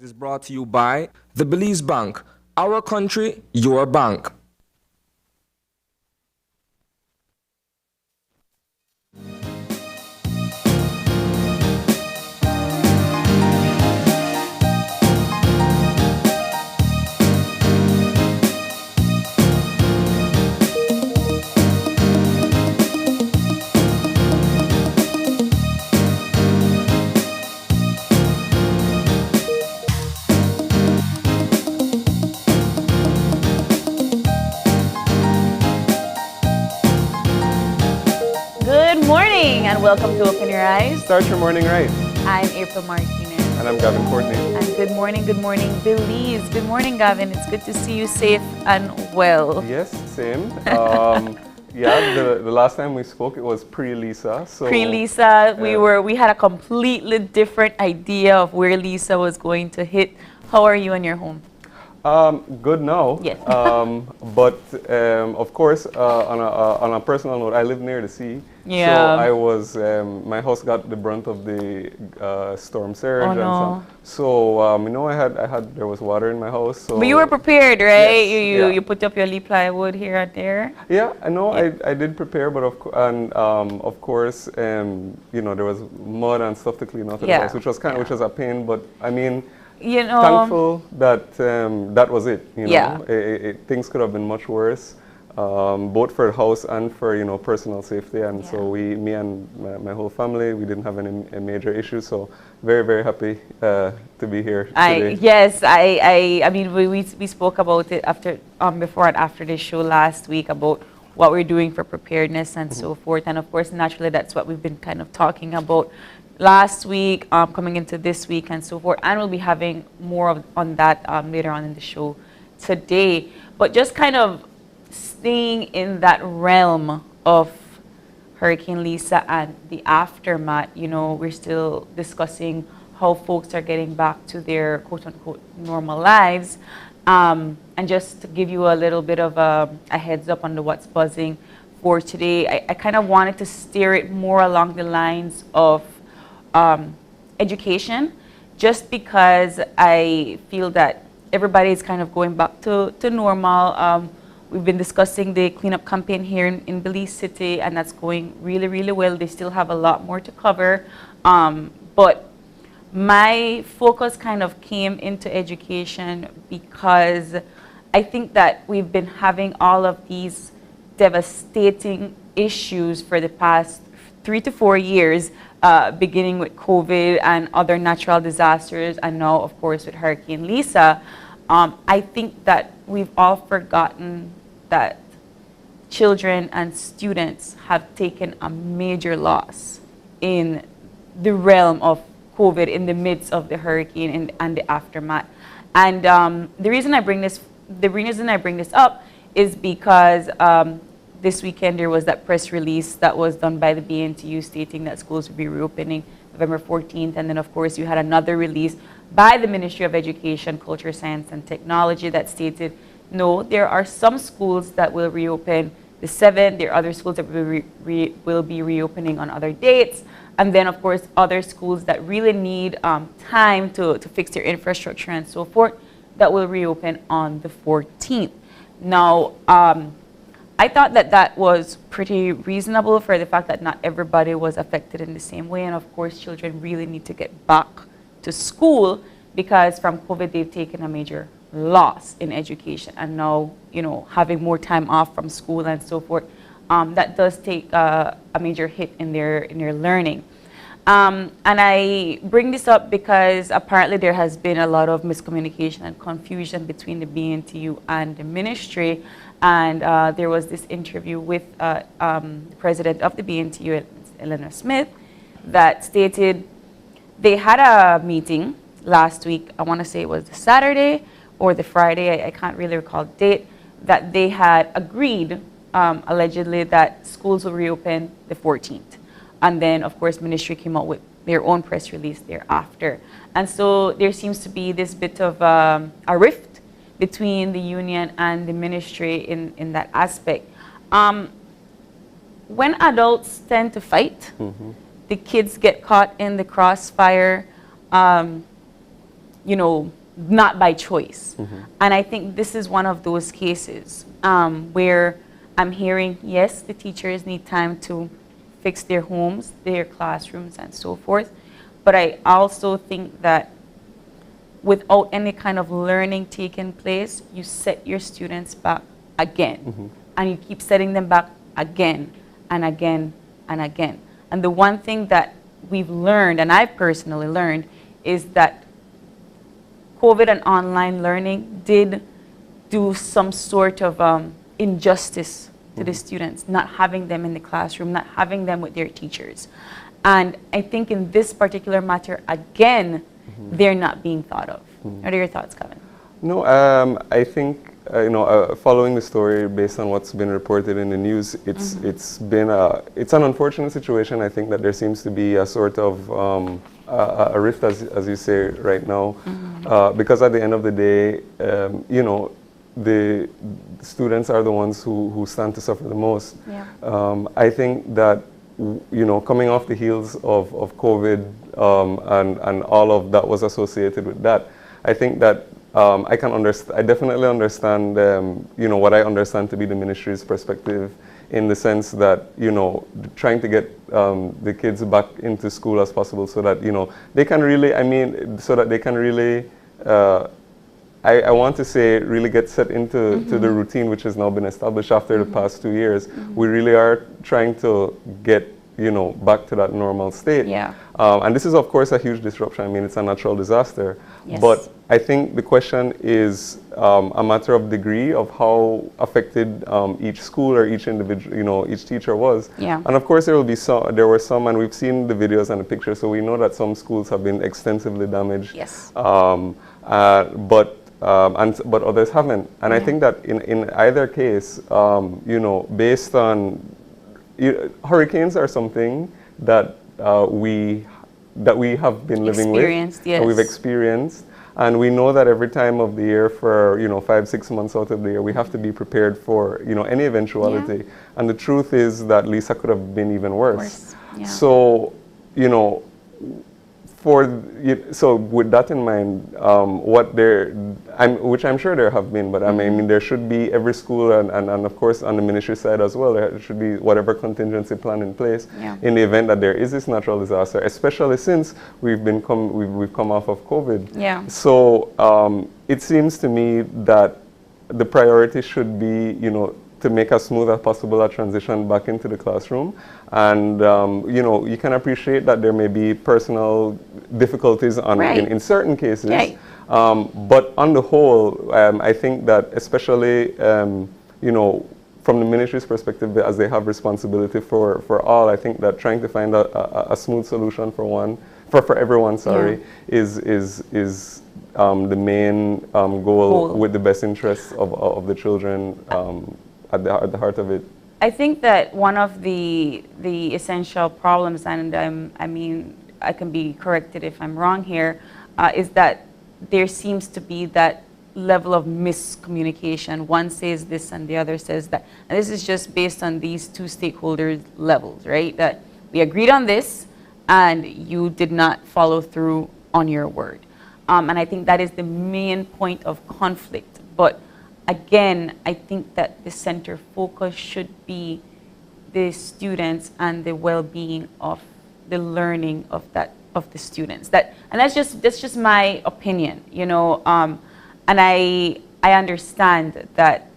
is brought to you by the Belize Bank. Our country, your bank. Good morning and welcome to Open Your Eyes. Start your morning right. I'm April Martinez. And I'm Gavin Courtney. And good morning, Belize. Good morning, Gavin. It's good to see you safe and well. Yes, same. The last time we spoke, it was pre-Lisa. Pre-Lisa, we had a completely different idea of where Lisa was going to hit. How are you and your home? Good now. Yes. Of course, on a personal note, I live near the sea. Yeah. So I was, my house got the brunt of the storm surge. Oh, and no. So, there was water in my house. So But you were prepared, right? Yes, You put up your leaf plywood here and there. Yeah, I know. Yeah. I did prepare, but of course, there was mud and stuff to clean out of the Yeah. house, which was a pain. But I mean, You know, thankful that that was it. Yeah. Things could have been much worse, both for the house and for personal safety. And Yeah. so me and my whole family, we didn't have any major issues. So very, very happy to be here today. I mean, we spoke about it before and after the show last week about what we're doing for preparedness and so forth. And of course, naturally, that's what we've been kind of talking about last week, coming into this week and so forth. And we'll be having more on that later on in the show today. But just kind of staying in that realm of Hurricane Lisa and the aftermath, we're still discussing how folks are getting back to their quote-unquote normal lives. And just to give you a little bit of a heads up on the what's buzzing for today, I kind of wanted to steer it more along the lines of education, just because I feel that everybody is kind of going back to normal. We've been discussing the cleanup campaign here in Belize City, and that's going really, really well. They still have a lot more to cover. But my focus kind of came into education because I think that we've been having all of these devastating issues for the past 3 to 4 years, beginning with COVID and other natural disasters, and now, of course, with Hurricane Lisa. I think that we've all forgotten that children and students have taken a major loss in the realm of COVID in the midst of the hurricane and the aftermath. And the reason I bring this up is because this weekend there was that press release that was done by the BNTU stating that schools would be reopening November 14th. And then, of course, you had another release by the Ministry of Education, Culture, Science, and Technology that stated, no, there are some schools that will reopen the 7th. There are other schools that will be reopening on other dates. And then, of course, other schools that really need time to fix their infrastructure and so forth that will reopen on the 14th. Now, I thought that was pretty reasonable for the fact that not everybody was affected in the same way. And of course, children really need to get back to school because from COVID, they've taken a major loss in education. And now, having more time off from school and so forth, that does take a major hit in their learning. And I bring this up because apparently there has been a lot of miscommunication and confusion between the BNTU and the ministry. And there was this interview with the president of the BNTU, Eleanor Smith, that stated they had a meeting last week. I want to say it was the Saturday or the Friday. I can't really recall the date, that they had agreed, allegedly, that schools will reopen the 14th. And then, of course, ministry came out with their own press release thereafter. And so there seems to be this bit of a rift between the union and the ministry in that aspect. When adults tend to fight, the kids get caught in the crossfire. not by choice. And I think this is one of those cases where I'm hearing, yes, the teachers need time to fix their homes, their classrooms, and so forth. But I also think that without any kind of learning taking place, you set your students back again. And you keep setting them back again and again and again. And the one thing that we've learned, and I've personally learned, is that COVID and online learning did do some sort of injustice to the students, not having them in the classroom, not having them with their teachers. And I think in this particular matter, again, they're not being thought of. What are your thoughts, Kevin? No, I think following the story based on what's been reported in the news, it's an unfortunate situation. I think that there seems to be a sort of a rift, as you say right now, because at the end of the day, the students are the ones who stand to suffer the most. Yeah. I think that coming off the heels of COVID and all of that was associated with that, I think that I definitely understand, what I understand to be the ministry's perspective, in the sense that, trying to get the kids back into school as possible so that, they can really, I want to say really get set into the routine which has now been established after the past 2 years. We really are trying to get, back to that normal state. Yeah. And this is, of course, a huge disruption. I mean, it's a natural disaster. Yes. But I think the question is a matter of degree of how affected each school or each individual, each teacher was. Yeah. And of course, there were some, and we've seen the videos and the pictures, so we know that some schools have been extensively damaged. Yes. But others haven't. And I think that in either case, based on hurricanes are something that we have been living with, Yes. and we've experienced, and we know that every time of the year for 5-6 months out of the year, we have to be prepared for any eventuality. Yeah. And the truth is that Lisa could have been even worse. Yeah. So so with that in mind, which I'm sure there have been, but I mean there should be every school and of course on the ministry side as well, there should be whatever contingency plan in place in the event that there is this natural disaster, especially since we've come off of COVID. Yeah. So it seems to me that the priority should be, to make as smooth as possible a transition back into the classroom. And, you can appreciate that there may be personal difficulties in certain cases. Right. But on the whole, I think that especially, from the ministry's perspective, as they have responsibility for all, I think that trying to find a smooth solution for everyone, is the main goal with the best interests of the children at the heart of it. I think that one of the essential problems, and I can be corrected if I'm wrong here, is that there seems to be that level of miscommunication. One says this and the other says that. And this is just based on these two stakeholders' levels, right? That we agreed on this and you did not follow through on your word. And I think that is the main point of conflict. But again, I think that the center focus should be the students and the well-being of the learning of the students. And that's just my opinion, and I understand that,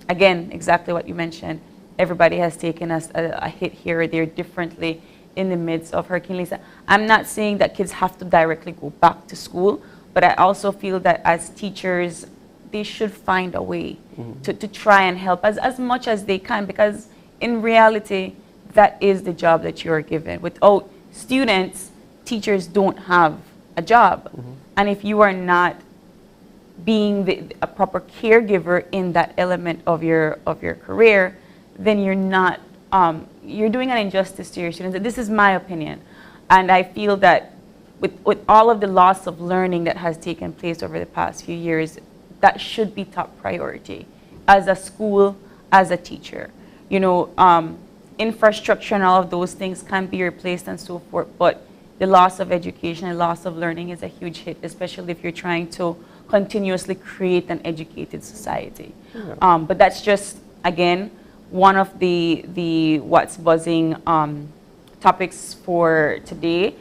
again, exactly what you mentioned. Everybody has taken us a hit here or there differently in the midst of Hurricane Lisa. I'm not saying that kids have to directly go back to school, but I also feel that as teachers, they should find a way to try and help as much as they can, because in reality, that is the job that you're given. Without students, teachers don't have a job. And if you are not being a proper caregiver in that element of your career, then you're not, you're doing an injustice to your students. This is my opinion. And I feel that with all of the loss of learning that has taken place over the past few years, that should be top priority as a school, as a teacher. Infrastructure and all of those things can be replaced and so forth, but the loss of education and loss of learning is a huge hit, especially if you're trying to continuously create an educated society. But that's just, again, one of the What's Buzzing topics for today.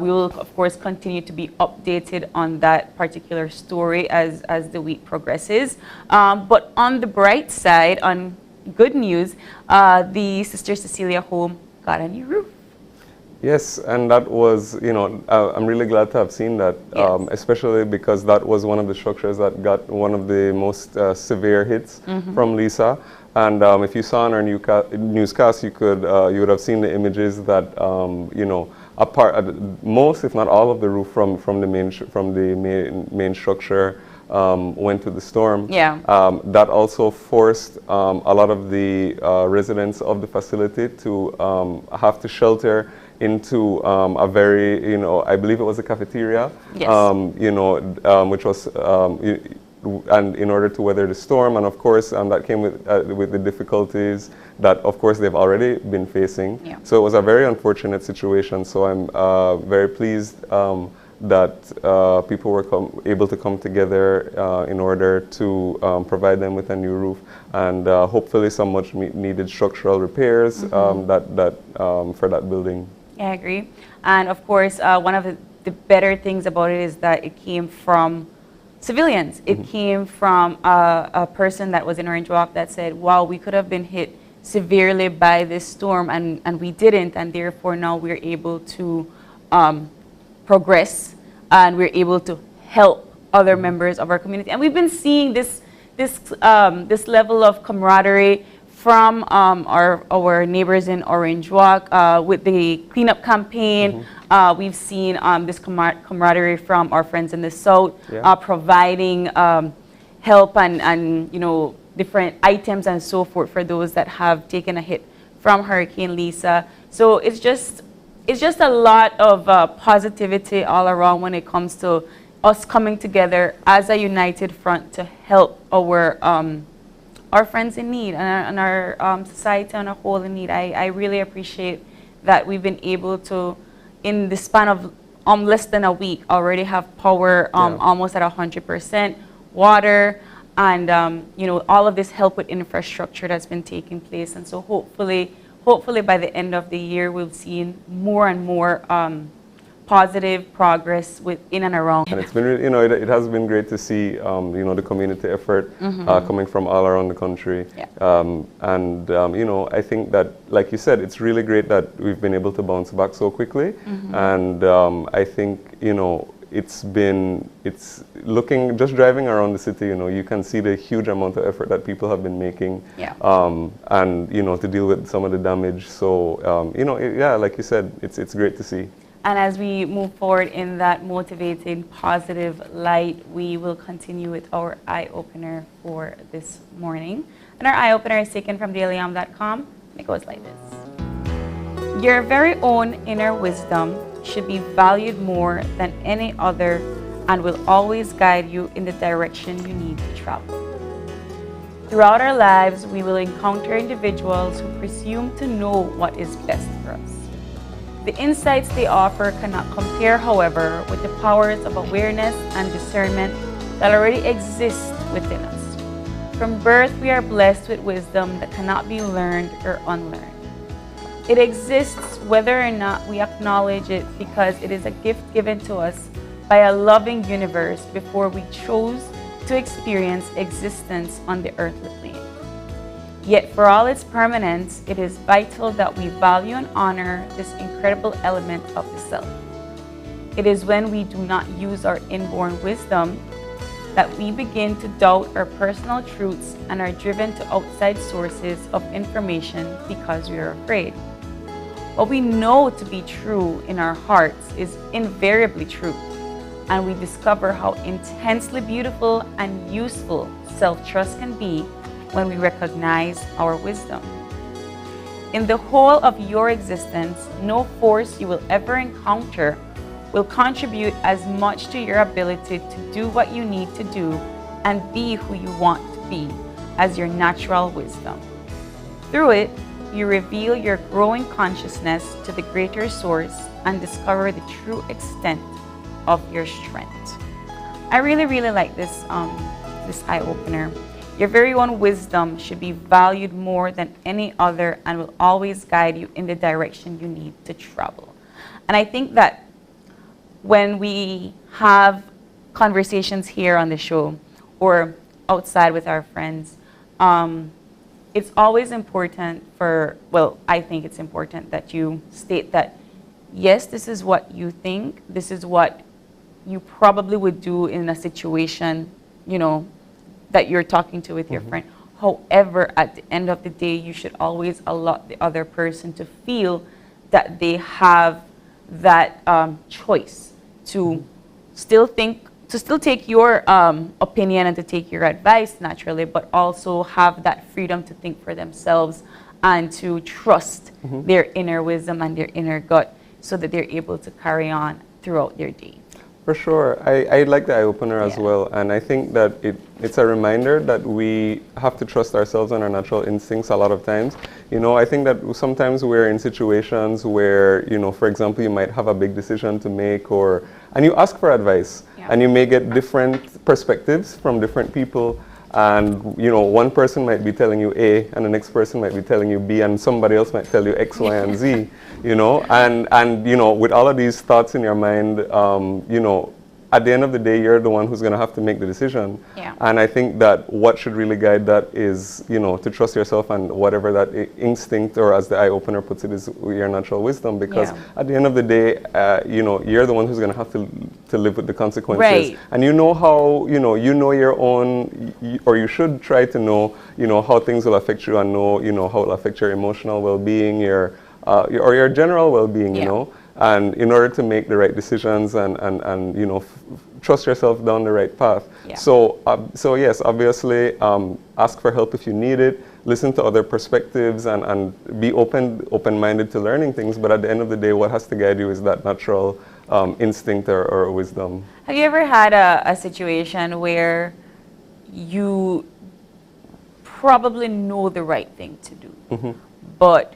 We will, of course, continue to be updated on that particular story as the week progresses. But on the bright side, on good news, the Sister Cecilia home got a new roof. Yes, and that was, I'm really glad to have seen that, Yes. especially because that was one of the structures that got one of the most severe hits from Lisa. And if you saw on our newscast, you would have seen the images that, most, if not all, of the roof from the main structure went to the storm. Yeah. That also forced a lot of the residents of the facility to have to shelter into a very, I believe it was a cafeteria. Yes. Which was, and in order to weather the storm, and of course, that came with the difficulties that, of course, they've already been facing. Yeah. So it was a very unfortunate situation. So I'm very pleased that people were able to come together in order to provide them with a new roof, and hopefully some much needed structural repairs for that building. Yeah, I agree. And of course, one of the better things about it is that it came from civilians. It came from a person that was in Orange Walk that said, wow, we could have been hit severely by this storm, and we didn't, and therefore now we're able to progress, and we're able to help other members of our community. And we've been seeing this level of camaraderie from our neighbors in Orange Walk with the cleanup campaign. We've seen this camaraderie from our friends in the South, providing help and different items and so forth for those that have taken a hit from Hurricane Lisa. So it's just a lot of positivity all around when it comes to us coming together as a united front to help our friends in need and our society on a whole in need. I really appreciate that we've been able to, in the span of less than a week, already have power almost at 100%, water, and all of this help with infrastructure that's been taking place. And so hopefully by the end of the year, we'll see more and more positive progress within and around. And it's been, it has been great to see, the community effort coming from all around the country. Yeah. I think that, like you said, it's really great that we've been able to bounce back so quickly. And I think, it's looking, just driving around the city, you can see the huge amount of effort that people have been making. Yeah. And, to deal with some of the damage. So, like you said, it's great to see. And as we move forward in that motivating, positive light, we will continue with our eye-opener for this morning. And our eye-opener is taken from dailyam.com, and it goes like this. Your very own inner wisdom should be valued more than any other and will always guide you in the direction you need to travel. Throughout our lives, we will encounter individuals who presume to know what is best for us. The insights they offer cannot compare, however, with the powers of awareness and discernment that already exist within us. From birth, we are blessed with wisdom that cannot be learned or unlearned. It exists whether or not we acknowledge it, because it is a gift given to us by a loving universe before we chose to experience existence on the earthly plane. Yet for all its permanence, it is vital that we value and honor this incredible element of the self. It is when we do not use our inborn wisdom that we begin to doubt our personal truths and are driven to outside sources of information because we are afraid. What we know to be true in our hearts is invariably true, and we discover how intensely beautiful and useful self-trust can be when we recognize our wisdom. In the whole of your existence, no force you will ever encounter will contribute as much to your ability to do what you need to do and be who you want to be as your natural wisdom. Through it, you reveal your growing consciousness to the greater source and discover the true extent of your strength. I really, really like this eye opener. Your very own wisdom should be valued more than any other and will always guide you in the direction you need to travel. And I think that when we have conversations here on the show or outside with our friends, it's always important I think it's important that you state that, yes, this is what you think, this is what you probably would do in a situation, that you're talking to with your friend. However, at the end of the day, you should always allow the other person to feel that they have that choice to still take your opinion and to take your advice naturally, but also have that freedom to think for themselves and to trust their inner wisdom and their inner gut so that they're able to carry on throughout their day. For sure. I like the eye opener as well. And I think that it's a reminder that we have to trust ourselves and our natural instincts a lot of times. I think that sometimes we're in situations where, for example, you might have a big decision to make and you ask for advice and you may get different perspectives from different people. And, one person might be telling you A and the next person might be telling you B and somebody else might tell you X, Y, and Z, and with all of these thoughts in your mind, at the end of the day, you're the one who's going to have to make the decision. Yeah. And I think that what should really guide that is, to trust yourself and whatever that instinct, or as the eye opener puts it, is your natural wisdom. Because at the end of the day, you're the one who's going to have to live with the consequences. Right. And how, your own, or you should try to know, how things will affect you and know, how it will affect your emotional well-being, your general well-being, and in order to make the right decisions and trust yourself down the right path. Yeah. So yes, obviously, ask for help if you need it, listen to other perspectives and be open-minded to learning things, but at the end of the day, what has to guide you is that natural instinct or wisdom. Have you ever had a situation where you probably know the right thing to do, but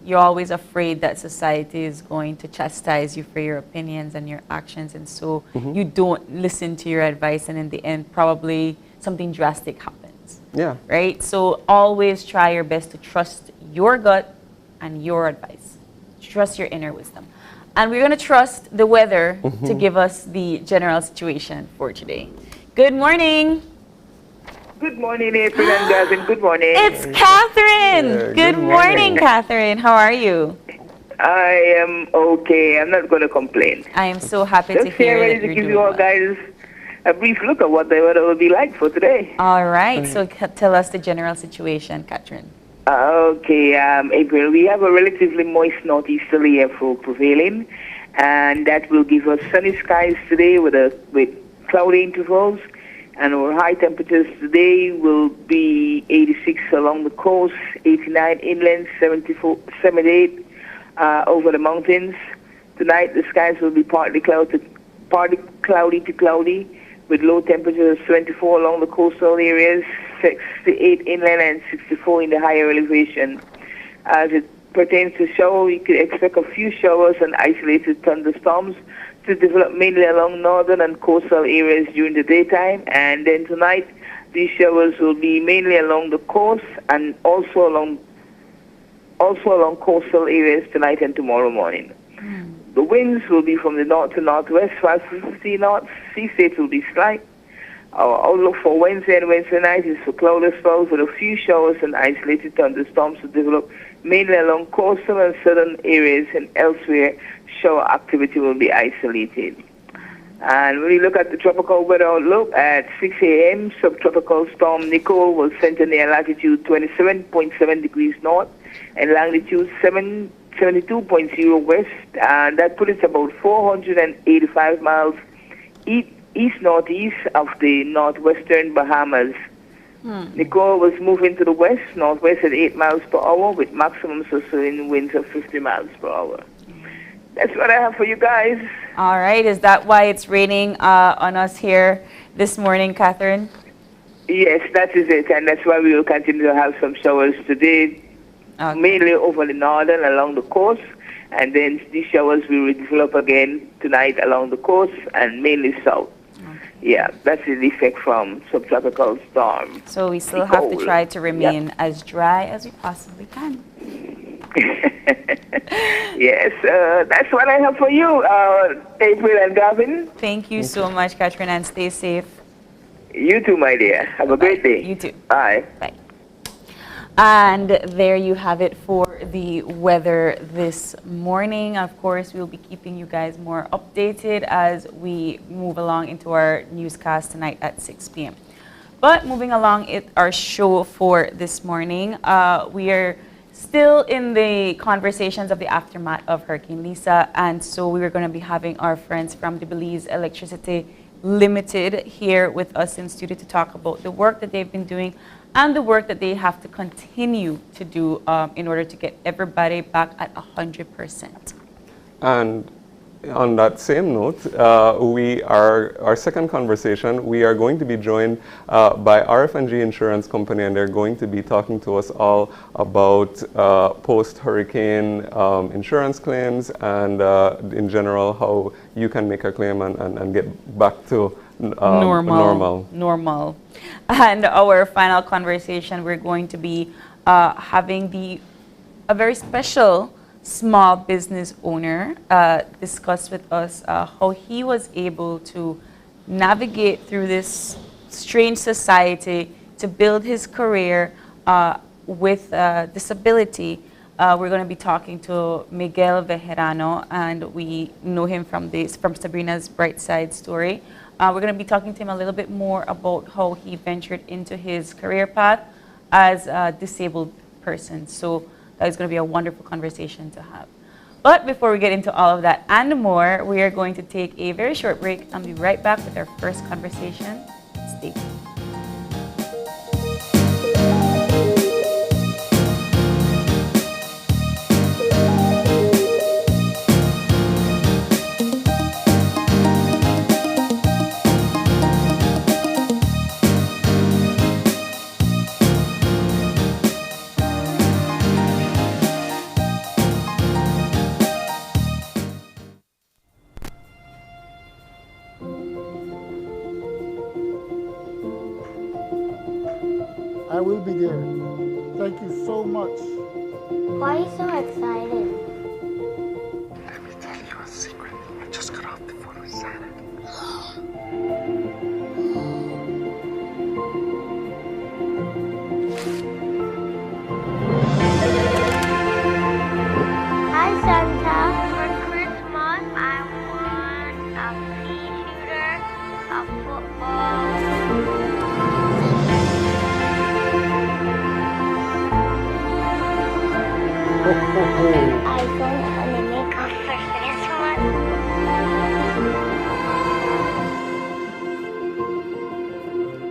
you're always afraid that society is going to chastise you for your opinions and your actions, and so you don't listen to your advice, and in the end, probably something drastic happens. Yeah. Right? So always try your best to trust your gut and your advice. Trust your inner wisdom. And we're going to trust the weather to give us the general situation for today. Good morning. Good morning, April and Gavin. Good morning. It's Catherine. Good morning, Catherine. How are you? I am okay. I'm not going to complain. I am so happy to Just hear here that ready you're to give doing you all well. guys a brief look at what the weather will be like for today. All right. So tell us the general situation, Catherine. Okay, April, we have a relatively moist northeasterly airflow prevailing, and that will give us sunny skies today with cloudy intervals. And our high temperatures today will be 86 along the coast, 89 inland, 78 over the mountains. Tonight the skies will be partly cloudy to cloudy, with low temperatures 24 along the coastal areas, 68 inland, and 64 in the higher elevation. As it pertains to shower, we could expect a few showers and isolated thunderstorms to develop mainly along northern and coastal areas during the daytime, and then tonight these showers will be mainly along the coast and also along coastal areas tonight and tomorrow morning. The winds will be from the north to northwest, 550 knots. Sea state will be slight. Our outlook for Wednesday and Wednesday night is for cloudless spells with a few showers and isolated thunderstorms to develop mainly along coastal and southern areas, and elsewhere shower activity will be isolated. And when you look at the tropical weather outlook, at 6 a.m., subtropical storm Nicole will center near latitude 27.7 degrees north and longitude 72.0 west, and that puts it about 485 miles east-northeast of the northwestern Bahamas. Nicole was moving to the west-northwest at 8 miles per hour with maximum sustained winds of 50 miles per hour. That's what I have for you guys. All right. Is that why it's raining on us here this morning, Catherine? Yes, that is it, and that's why we will continue to have some showers today, mainly over the northern along the coast, and then these showers will develop again tonight along the coast and mainly south. Yeah, that's the effect from subtropical storm. So we still The have to cold. try to remain as dry as we possibly can. Yes, that's what I have for you, April and Gavin. Thank you so much, Catherine, and stay safe. You too, my dear. Have a great day. You too. Bye. Bye. And there you have it for the weather this morning. Of course, we'll be keeping you guys more updated as we move along into our newscast tonight at 6 p.m. But moving along our show for this morning, we are still in the conversations of the aftermath of Hurricane Lisa, and so we are going to be having our friends from the Belize Electricity Limited here with us in studio to talk about the work that they've been doing and the work that they have to continue to do in order to get everybody back at 100%. And on that same note, our second conversation, we are going to be joined by RF&G Insurance Company, and they're going to be talking to us all about post-hurricane insurance claims and in general how you can make a claim and get back to normal. And our final conversation, we're going to be having a very special small business owner discuss with us how he was able to navigate through this strange society to build his career with disability. We're going to be talking to Miguel Vejerano, and we know him from Sabrina's Bright Side story. We're going to be talking to him a little bit more about how he ventured into his career path as a disabled person. So that is going to be a wonderful conversation to have. But before we get into all of that and more, we are going to take a very short break and be right back with our first conversation. Stay tuned. I will be there. Thank you so much. Why are you so excited? Let me tell you a secret. I just got off the phone with Santa. Hi, Santa. For Christmas, I want a pea shooter, a football. iPhone and a makeup for Christmas.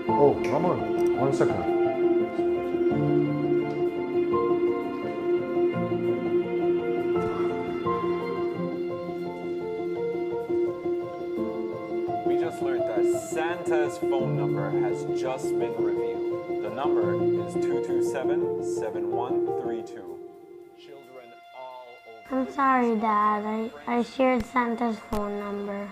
Oh, come on. 1 second. We just learned that Santa's phone number has just been revealed. The number is 227-7132. Children all over. I'm sorry, Dad. I shared Santa's phone number.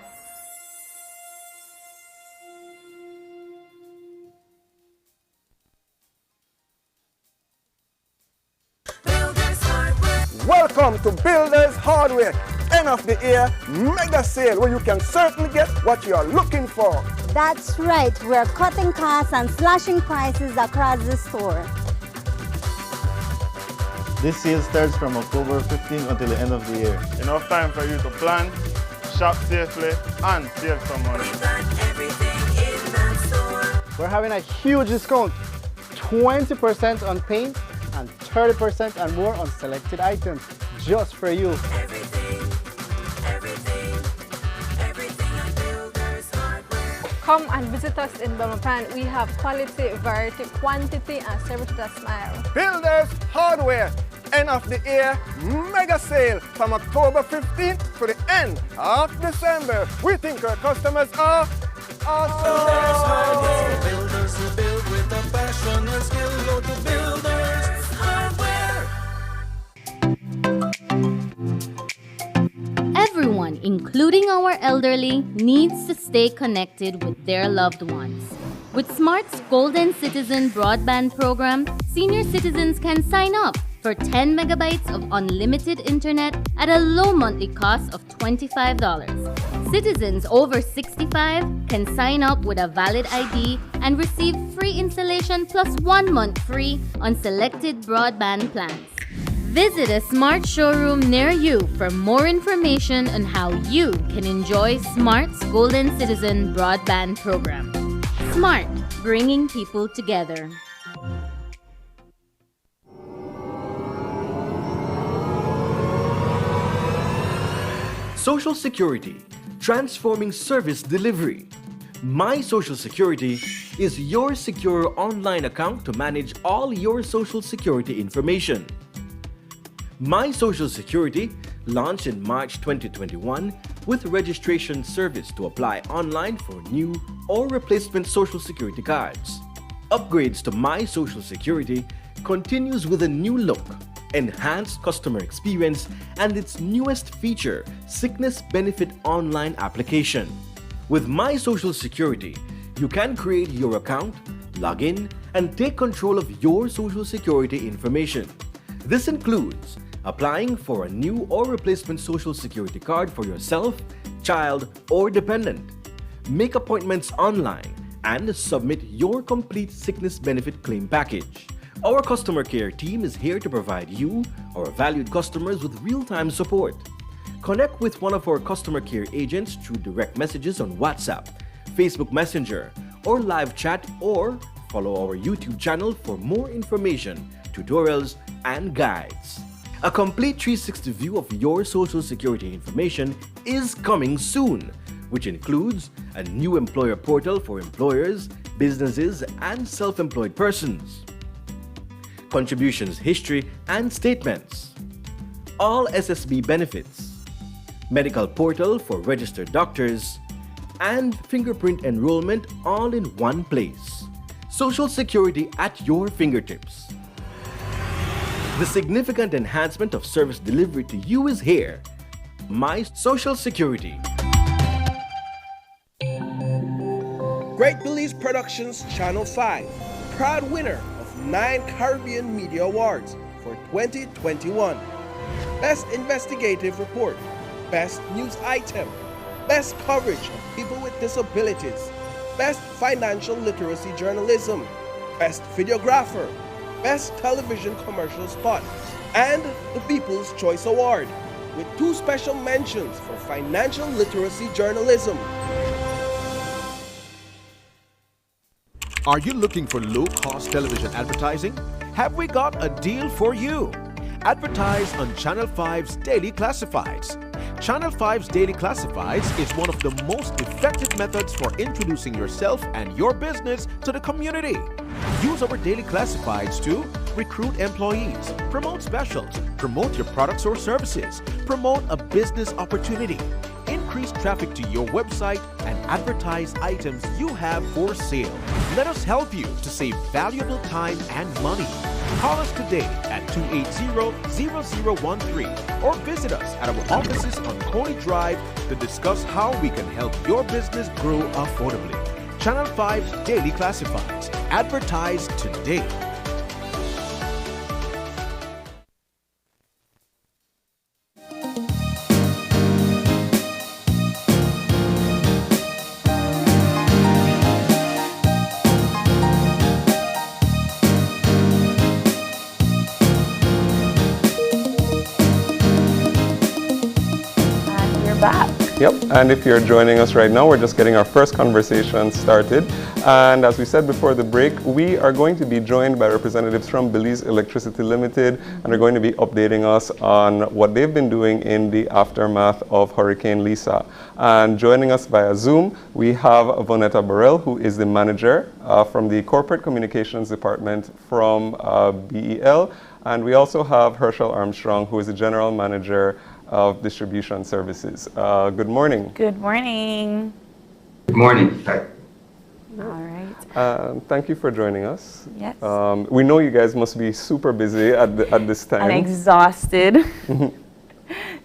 Welcome to Builders Hardware, end of the year mega sale where you can certainly get what you are looking for. That's right, we're cutting costs and slashing prices across the store. This sale starts from October 15th until the end of the year. Enough time for you to plan, shop safely, and save some money. We're having a huge discount, 20% on paint and 30% and more on selected items, just for you. Come and visit us in Belmopan. We have quality, variety, quantity, and service with a smile. Builders Hardware, end of the year mega sale from October 15th to the end of December. We think our customers are awesome. Builders who build with a passion and skill. Go to Builders Hardware. Everyone Everyone, including our elderly, needs to stay connected with their loved ones. With Smart's Golden Citizen broadband program, senior citizens can sign up for 10 megabytes of unlimited internet at a low monthly cost of $25. Citizens over 65 can sign up with a valid ID and receive free installation plus 1 month free on selected broadband plans. Visit a Smart showroom near you for more information on how you can enjoy Smart's Golden Citizen broadband program. Smart, bringing people together. Social Security, transforming service delivery. My Social Security is your secure online account to manage all your Social Security information. My Social Security launched in March 2021 with registration service to apply online for new or replacement Social Security cards. Upgrades to My Social Security continues with a new look, enhanced customer experience, and its newest feature, Sickness Benefit Online application. With My Social Security, you can create your account, log in, and take control of your Social Security information. This includes applying for a new or replacement Social Security card for yourself, child, or dependent. Make appointments online and submit your complete sickness benefit claim package. Our customer care team is here to provide you, our valued customers, with real-time support. Connect with one of our customer care agents through direct messages on WhatsApp, Facebook Messenger, or live chat, or follow our YouTube channel for more information, tutorials, and guides. A complete 360 view of your Social Security information is coming soon, which includes a new employer portal for employers, businesses, and self-employed persons, contributions history and statements, all SSB benefits, medical portal for registered doctors, and fingerprint enrollment all in one place. Social Security at your fingertips. The significant enhancement of service delivery to you is here. My Social Security. Great Belize Productions Channel 5, proud winner of 9 Caribbean Media Awards for 2021. Best Investigative Report, Best News Item, Best Coverage of People with Disabilities, Best Financial Literacy Journalism, Best Videographer, Best Television Commercial Spot, and the People's Choice Award, with 2 special mentions for Financial Literacy Journalism. Are you looking for low-cost television advertising? Have we got a deal for you? Advertise on Channel 5's Daily Classifieds. Channel 5's Daily Classifieds is one of the most effective methods for introducing yourself and your business to the community. Use our Daily Classifieds to recruit employees, promote specials, promote your products or services, promote a business opportunity, increase traffic to your website, and advertise items you have for sale. Let us help you to save valuable time and money. Call us today at 280-0013 or visit us at our offices on Coney Drive to discuss how we can help your business grow affordably. Channel 5's Daily Classifieds. Advertise today. Yep, and if you're joining us right now, we're just getting our first conversation started. And as we said before the break, we are going to be joined by representatives from Belize Electricity Limited, and they're going to be updating us on what they've been doing in the aftermath of Hurricane Lisa. And joining us via Zoom, we have Vonetta Burrell, who is the manager from the Corporate Communications Department from BEL. And we also have Herschel Armstrong, who is the general manager of distribution services. Good morning. Good morning. Good morning. All right. Thank you for joining us. Yes. We know you guys must be super busy at this time. And exhausted.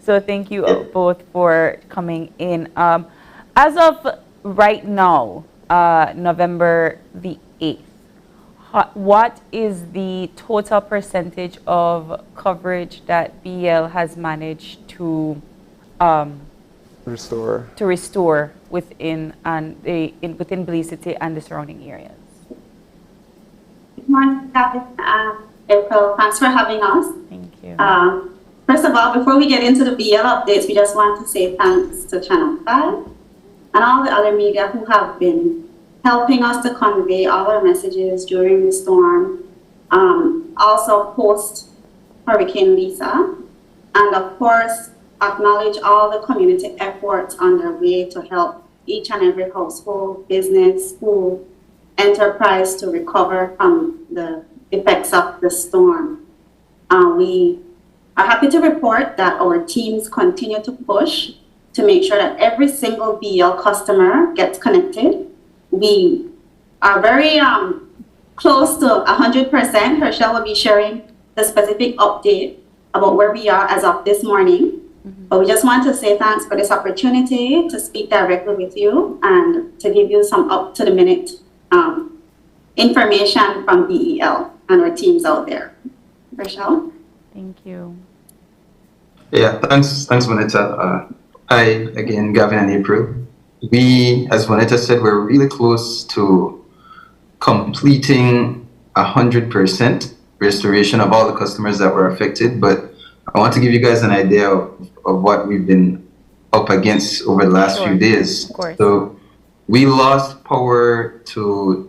So So thank you both for coming in. As of right now, November the 8th, what is the total percentage of coverage that BL has managed to restore within within Belize City and the surrounding areas? Good morning, April. Thanks for having us. Thank you. First of all, before we get into the BL updates, we just want to say thanks to Channel 5 and all the other media who have been helping us to convey all our messages during the storm, also post Hurricane Lisa, and of course, acknowledge all the community efforts underway to help each and every household, business, school, enterprise to recover from the effects of the storm. We are happy to report that our teams continue to push to make sure that every single BL customer gets connected. We are very close to 100%. Herschel will be sharing the specific update about where we are as of this morning. But we just want to say thanks for this opportunity to speak directly with you and to give you some up-to-the-minute information from BEL and our teams out there. Herschel? Thank you. Yeah, thanks, Vanessa. Hi again, Gavin and April. We, as Vanessa said, we're really close to completing 100% restoration of all the customers that were affected, but I want to give you guys an idea of what we've been up against over the last few days. So we lost power to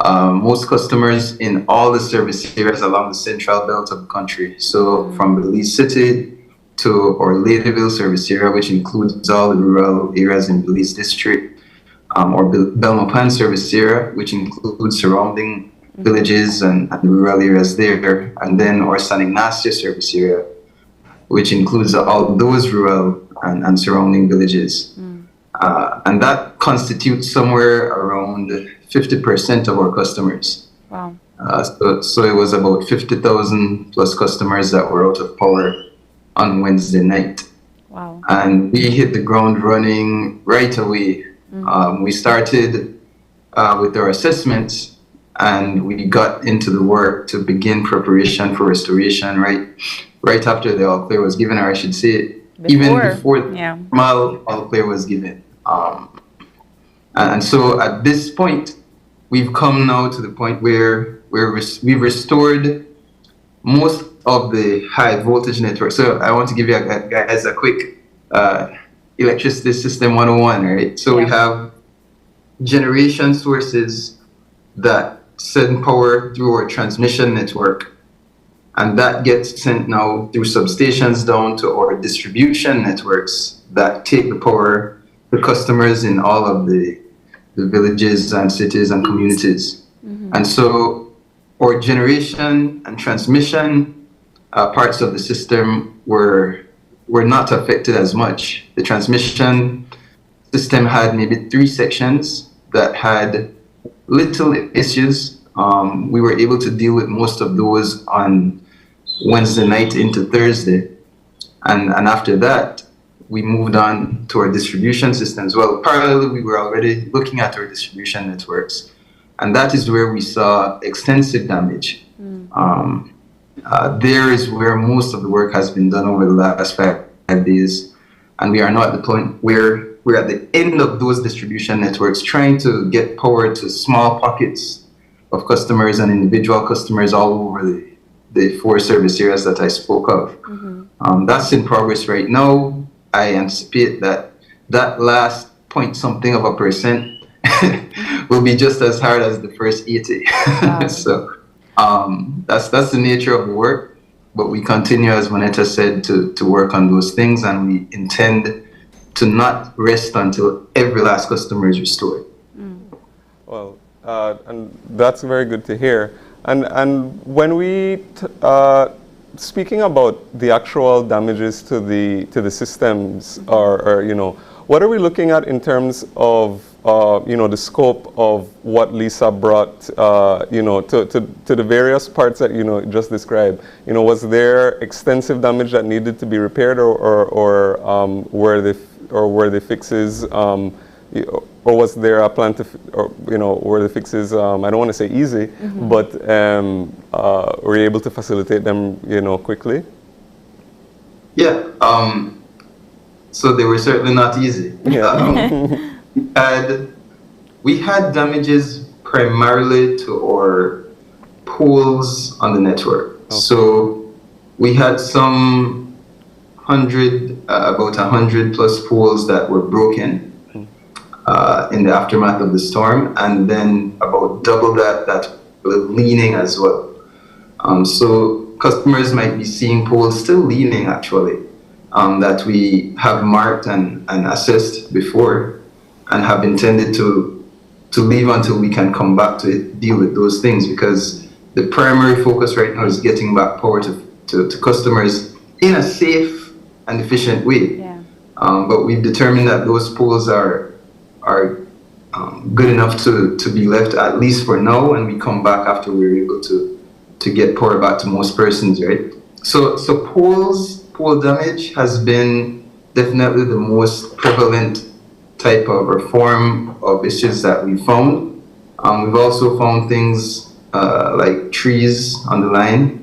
most customers in all the service areas along the central belt of the country. So from Belize City to our Ladyville service area, which includes all the rural areas in Belize District, or Belmopan service area, which includes surrounding villages and rural areas there, and then our San Ignacio service area, which includes all those rural and surrounding villages. And that constitutes somewhere around 50% of our customers. Wow. So it was about 50,000 plus customers that were out of power on Wednesday night. Wow. And we hit the ground running right away. We started with our assessments, and we got into the work to begin preparation for restoration right after the all clear was given, or I should say even before the formal all clear was given. And so at this point, we've come now to the point where we've restored most of the high voltage network. So I want to give you guys a quick electricity system 101, right? So we have generation sources that send power through our transmission network, and that gets sent now through substations down to our distribution networks that take the power to customers in all of the villages and cities and communities. And so our generation and transmission parts of the system were not affected as much. The transmission system had maybe 3 sections that had little issues. We were able to deal with most of those on Wednesday night into Thursday. And after that, we moved on to our distribution systems. Well, parallelly, we were already looking at our distribution networks. And that is where we saw extensive damage. There is where most of the work has been done over the last 5 days. And we are now at the point where we're at the end of those distribution networks, trying to get power to small pockets of customers and individual customers all over the 4 service areas that I spoke of. That's in progress right now. I anticipate that last point something of a percent will be just as hard as the first 80. So that's the nature of the work, but we continue, as Moneta said, to work on those things, and we intend to not rest until every last customer is restored. Well, and that's very good to hear. And when we speaking about the actual damages to the systems, or what are we looking at in terms of the scope of what Lisa brought, to the various parts that, just described? Was there extensive damage that needed to be repaired, or were the fixes, or was there a plan to, were the fixes, I don't want to say easy, but were you able to facilitate them, quickly? Yeah. So they were certainly not easy. Yeah. We had damages primarily to our poles on the network. Okay. So we had about 100 plus poles that were broken in the aftermath of the storm, and then about double that were leaning as well. So customers might be seeing poles still leaning actually, that we have marked and assessed before, and have intended to leave until we can come back to it, deal with those things, because the primary focus right now is getting back power to customers in a safe and efficient way. Yeah. But we've determined that those poles are good enough to be left, at least for now, and we come back after we're able to get power back to most persons, right? So pole damage has been definitely the most prevalent type of or form of issues that we found. We've also found things like trees on the line.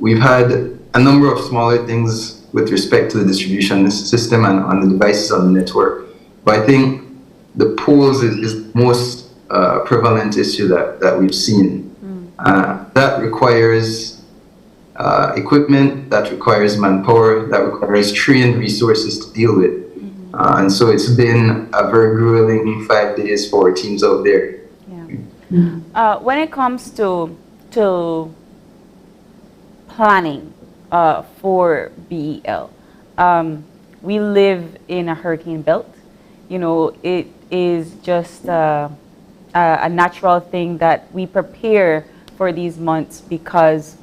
We've had a number of smaller things with respect to the distribution system and on the devices on the network. But I think the poles is the most prevalent issue that we've seen. That requires equipment, that requires manpower, that requires trained resources to deal with. And so it's been a very grueling 5 days for our teams out there. Yeah. When it comes to planning for BEL, we live in a hurricane belt. It is just a natural thing that we prepare for these months, because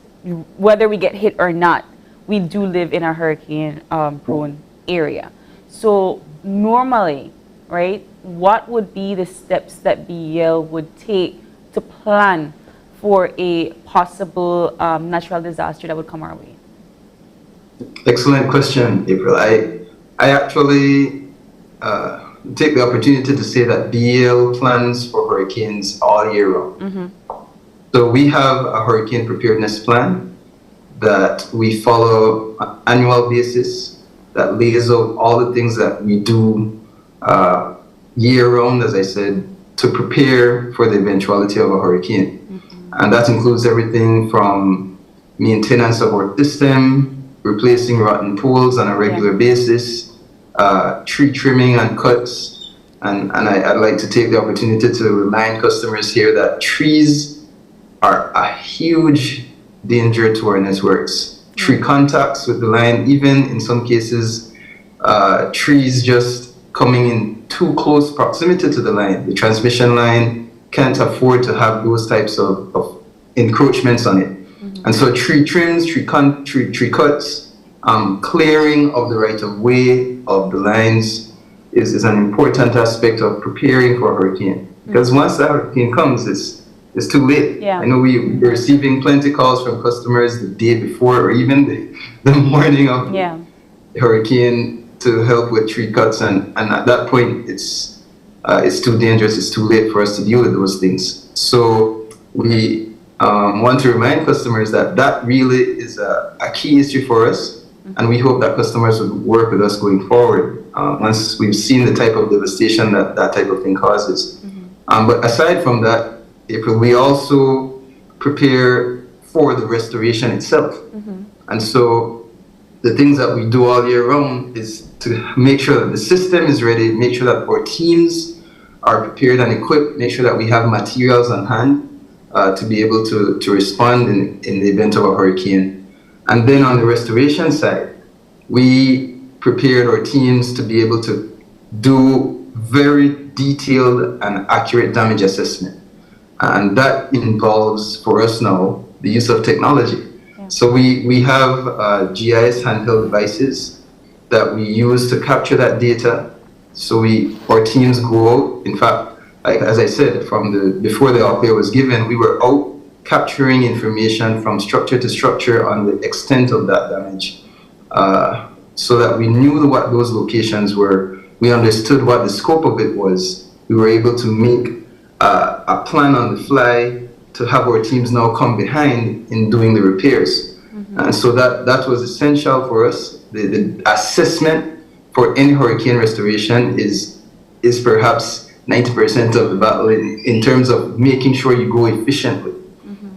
whether we get hit or not, we do live in a hurricane prone area. So normally, right, what would be the steps that BEL would take to plan for a possible natural disaster that would come our way? Excellent question, April. I actually take the opportunity to say that BEL plans for hurricanes all year round. So we have a hurricane preparedness plan that we follow on an annual basis, that lays out all the things that we do year-round, as I said, to prepare for the eventuality of a hurricane. And that includes everything from maintenance of our system, replacing rotten poles on a regular basis, tree trimming and cuts. And I'd like to take the opportunity to remind customers here that trees are a huge danger to our networks. Tree contacts with the line, even in some cases, trees just coming in too close proximity to the line. The transmission line can't afford to have those types of encroachments on it. And so tree trims, tree cuts, clearing of the right of way of the lines is an important aspect of preparing for a hurricane. Because once the hurricane comes, it's too late. Yeah. I know we're receiving plenty calls from customers the day before or even the morning of the hurricane to help with tree cuts, and at that point it's too dangerous, it's too late for us to deal with those things. So we want to remind customers that really is a key issue for us, and we hope that customers will work with us going forward once we've seen the type of devastation that type of thing causes. But aside from that, April, we also prepare for the restoration itself. And so the things that we do all year round is to make sure that the system is ready, make sure that our teams are prepared and equipped, make sure that we have materials on hand to be able to respond in the event of a hurricane. And then on the restoration side, we prepared our teams to be able to do very detailed and accurate damage assessment. And that involves, for us now, the use of technology. So we have GIS handheld devices that we use to capture that data So our teams go out. In fact, like as I said, before the all clear was given, we were out capturing information from structure to structure on the extent of that damage, so that we knew what those locations were. We understood what the scope of it was. We were able to make a plan on the fly to have our teams now come behind in doing the repairs. And so that was essential for us. The assessment for any hurricane restoration is perhaps 90% of the battle in terms of making sure you go efficiently.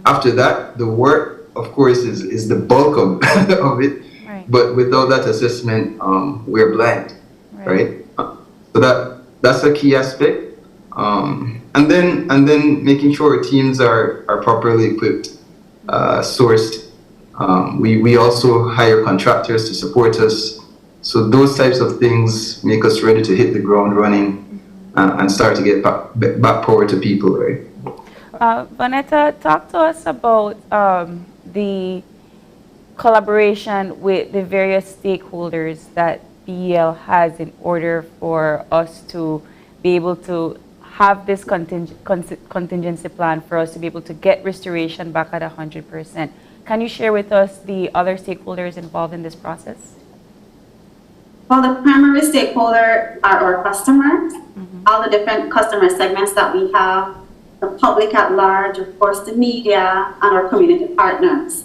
After that, the work, of course, is the bulk of, of it. Right. But without that assessment, we're blind, right? So that's a key aspect. And then making sure our teams are properly equipped, sourced. We also hire contractors to support us. So those types of things make us ready to hit the ground running and start to get back power to people, right? Vanetta, talk to us about the collaboration with the various stakeholders that BEL has in order for us to be able to have this contingency plan for us to be able to get restoration back at 100%. Can you share with us the other stakeholders involved in this process? Well, the primary stakeholder are our customers, all the different customer segments that we have, the public at large, of course, the media, and our community partners.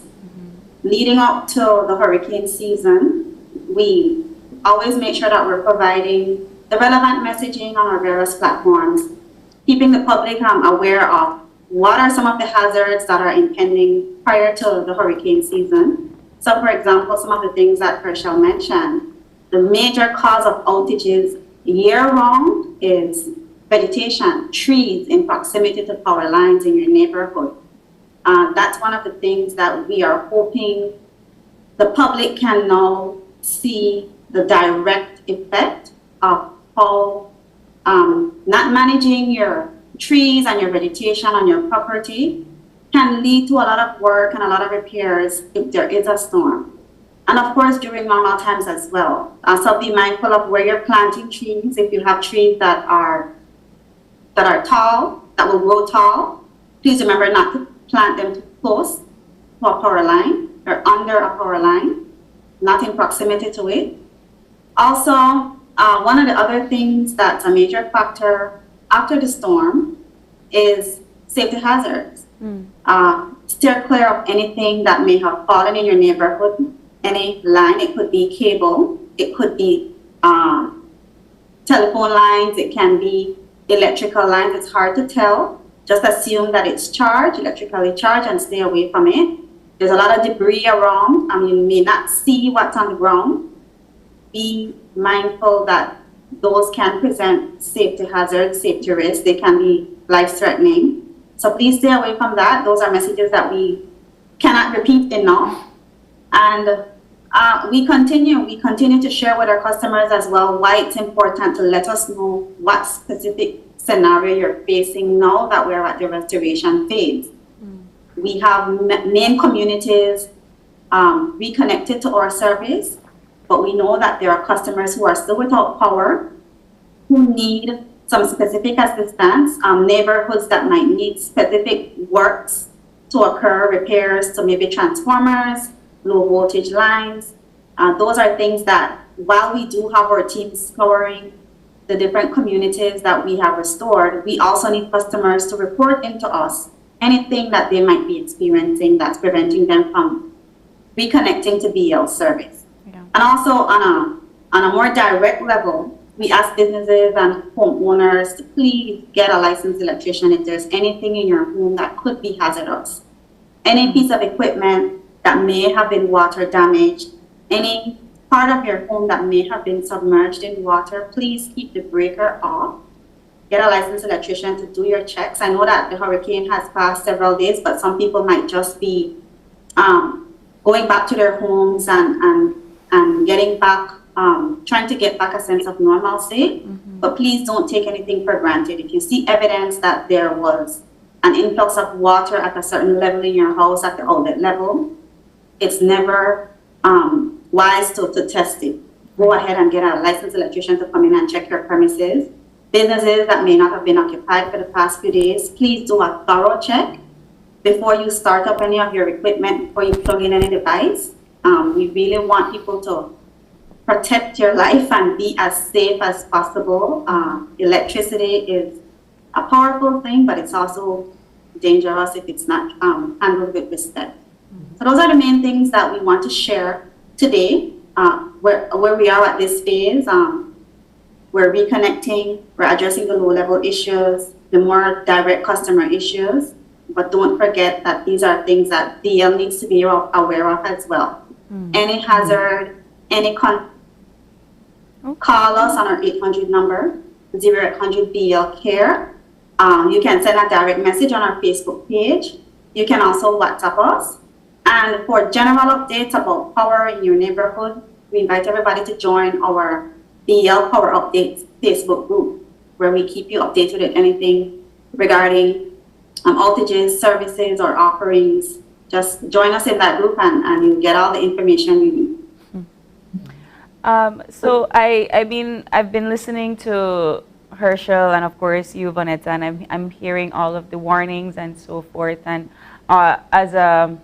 Leading up to the hurricane season, we always make sure that we're providing the relevant messaging on our various platforms, keeping the public aware of what are some of the hazards that are impending prior to the hurricane season. So, for example, some of the things that Herschel mentioned, the major cause of outages year-round is vegetation, trees in proximity to power lines in your neighborhood. That's one of the things that we are hoping the public can now see the direct effect of how not managing your trees and your vegetation on your property can lead to a lot of work and a lot of repairs if there is a storm. And of course, during normal times as well. So be mindful of where you're planting trees. If you have trees that are tall, that will grow tall, please remember not to plant them too close to a power line or under a power line, not in proximity to it. Also, one of the other things that's a major factor after the storm is safety hazards. Steer clear of anything that may have fallen in your neighborhood, any line. It could be cable, it could be telephone lines, it can be electrical lines. It's hard to tell. Just assume that it's charged, electrically charged, and stay away from it. There's a lot of debris around, and you may not see what's on the ground. Be mindful that those can present safety hazards, safety risks. They can be life-threatening. So please stay away from that. Those are messages that we cannot repeat enough. And we continue to share with our customers as well why it's important to let us know what specific scenario you're facing now that we're at the restoration phase. We have main communities reconnected to our service, but we know that there are customers who are still without power, who need some specific assistance, neighborhoods that might need specific works to occur, repairs to maybe transformers, low voltage lines. Those are things that, while we do have our teams covering the different communities that we have restored, we also need customers to report into us anything that they might be experiencing that's preventing them from reconnecting to BEL service. And also on a more direct level, we ask businesses and homeowners to please get a licensed electrician if there's anything in your home that could be hazardous. Any piece of equipment that may have been water damaged, any part of your home that may have been submerged in water, please keep the breaker off. Get a licensed electrician to do your checks. I know that the hurricane has passed several days, but some people might just be going back to their homes and getting back, trying to get back a sense of normalcy. But please don't take anything for granted. If you see evidence that there was an influx of water at a certain level in your house, at the outlet level, it's never wise to test it. go ahead and get a licensed electrician to come in and check your premises. Businesses that may not have been occupied for the past few days, please do a thorough check before you start up any of your equipment, before you plug in any device. We really want people to protect your life and be as safe as possible. Electricity is a powerful thing, but it's also dangerous if it's not handled with respect. So those are the main things that we want to share today. Where we are at this phase, we're reconnecting, we're addressing the low-level issues, the more direct customer issues, but don't forget that these are things that DL needs to be aware of as well. Any hazard, call us on our 800 number, 0800 BL Care. You can send a direct message on our Facebook page. You can also WhatsApp us. And for general updates about power in your neighborhood, we invite everybody to join our BL Power Updates Facebook group, where we keep you updated with anything regarding outages, services, or offerings. Just join us in that group and you'll get all the information you need. So I've been listening to Herschel and of course you, Vanetta, and I'm hearing all of the warnings and so forth. And as a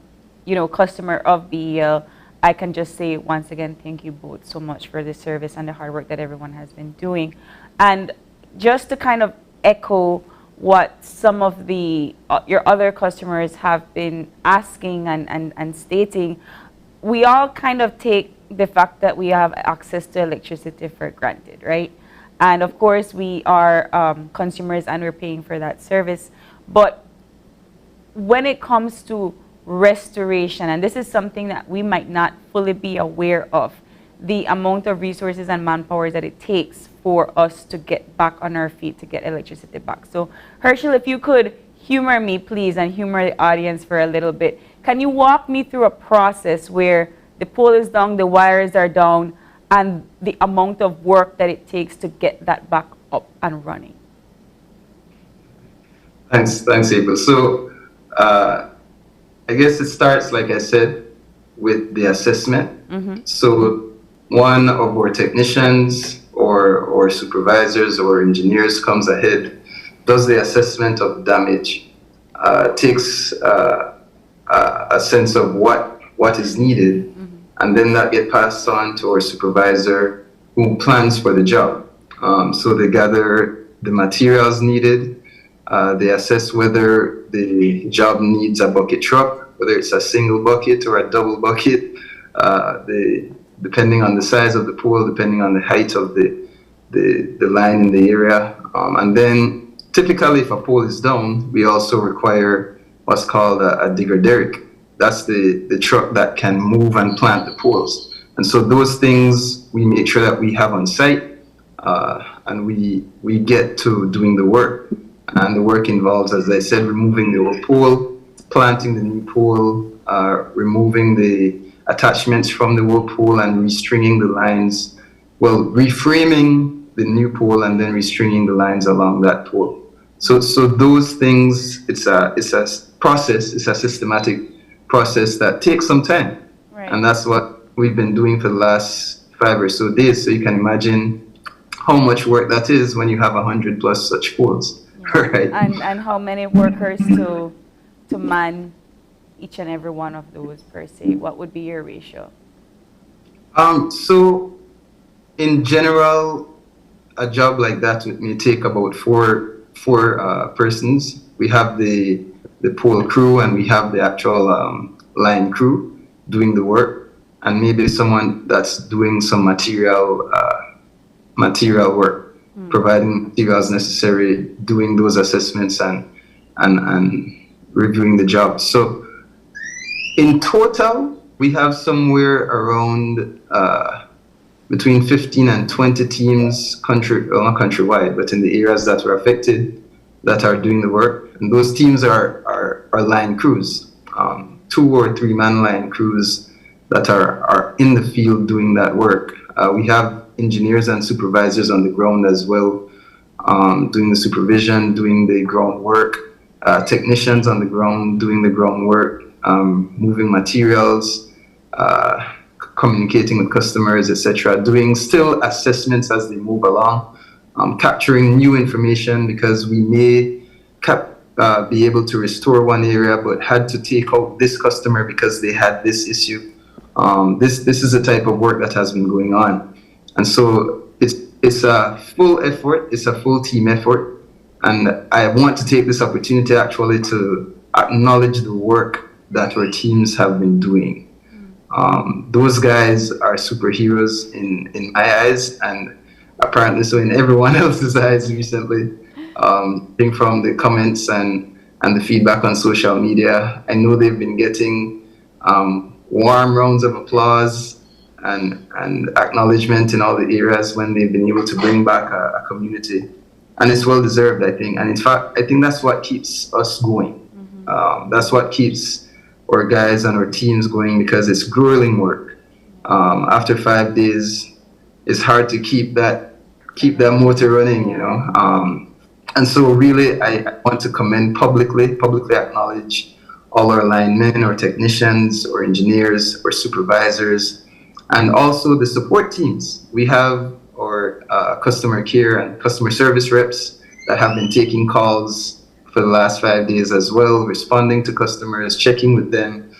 customer of BEL, I can just say once again, thank you both so much for the service and the hard work that everyone has been doing. And just to kind of echo what some of your other customers have been asking and stating, we all kind of take the fact that we have access to electricity for granted, right? And of course we are consumers and we're paying for that service. But when it comes to restoration, and this is something that we might not fully be aware of, the amount of resources and manpower that it takes for us to get back on our feet, to get electricity back. So Herschel, if you could humor me please and humor the audience for a little bit, can you walk me through a process where the pole is down, the wires are down, and the amount of work that it takes to get that back up and running? Thanks, April. So I guess it starts, like I said, with the assessment. So one of our technicians or supervisors or engineers comes ahead, does the assessment of damage, takes a sense of what is needed, and then that gets passed on to our supervisor who plans for the job. So they gather the materials needed, they assess whether the job needs a bucket truck, whether it's a single bucket or a double bucket, depending on the size of the pole, depending on the height of the line in the area. And then typically if a pole is down, we also require what's called a digger derrick. That's the truck that can move and plant the poles. And so those things we make sure that we have on site, and we get to doing the work. And the work involves, as I said, removing the old pole, planting the new pole, removing the attachments from the old pole and restringing the lines. Well, reframing the new pole and then restringing the lines along that pole. So those things, it's a process, it's a systematic process that takes some time. Right. And that's what we've been doing for the last 5 or so days. So you can imagine how much work that is when you have 100 plus such poles. Yeah. Right. And how many workers to man each and every one of those per se? What would be your ratio? So in general, a job like that may take about four persons. We have the pole crew and we have the actual line crew doing the work, and maybe someone that's doing some material work, providing materials necessary, doing those assessments and reviewing the job. So in total, we have somewhere around between 15 and 20 teams, not countrywide, but in the areas that were affected, that are doing the work. And those teams are line crews, 2 or 3 man line crews that are in the field doing that work. We have engineers and supervisors on the ground as well, doing the supervision, doing the ground work, technicians on the ground doing the ground work, moving materials, communicating with customers, etc., doing still assessments as they move along, capturing new information because we may be able to restore one area but had to take out this customer because they had this issue. This is the type of work that has been going on. And so it's a full effort, it's a full team effort. And I want to take this opportunity actually to acknowledge the work that our teams have been doing. Those guys are superheroes in my eyes, and apparently so in everyone else's eyes recently. Being from the comments and the feedback on social media, I know they've been getting warm rounds of applause and acknowledgement in all the areas when they've been able to bring back a community. And it's well deserved, I think. And in fact, I think that's what keeps us going. That's what keeps our guys and our teams going, because it's grueling work. After 5 days, it's hard to keep that motor running, you know. And so really, I want to commend publicly acknowledge all our linemen, our technicians, our engineers, our supervisors, and also the support teams. We have our customer care and customer service reps that have been taking calls for the last 5 days as well, responding to customers, checking with them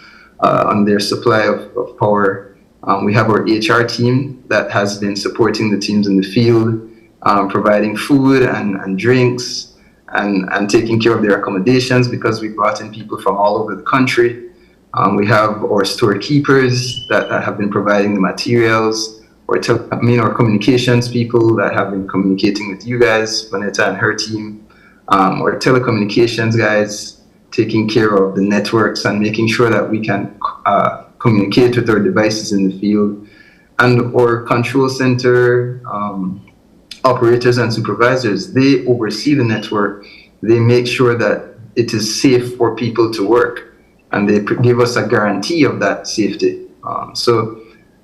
on their supply of power. We have our HR team that has been supporting the teams in the field, providing food and drinks and taking care of their accommodations, because we brought in people from all over the country. We have our storekeepers that have been providing the materials, our communications people that have been communicating with you guys, Vanessa and her team, our telecommunications guys taking care of the networks and making sure that we can communicate with our devices in the field, and our control center operators and supervisors. They oversee the network. They make sure that it is safe for people to work, and they give us a guarantee of that safety. So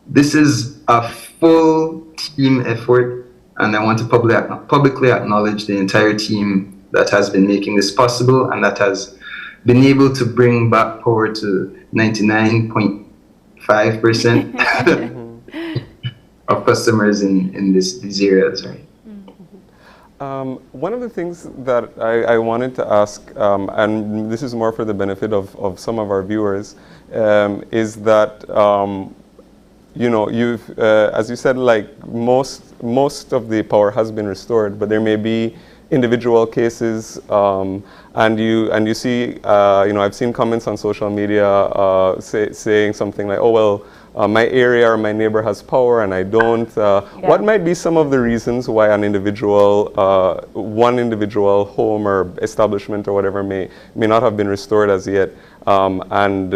this is a full team effort, and I want to publicly acknowledge the entire team that has been making this possible and that has been able to bring back power to 99.5% of customers in these areas, right? One of the things that I wanted to ask, and this is more for the benefit of some of our viewers, is that you know, you've as you said, like most of the power has been restored, but there may be individual cases, and you see, you know, I've seen comments on social media saying something like, oh well, my area or my neighbor has power and I don't. What might be some of the reasons why an individual, one individual home or establishment or whatever may not have been restored as yet, and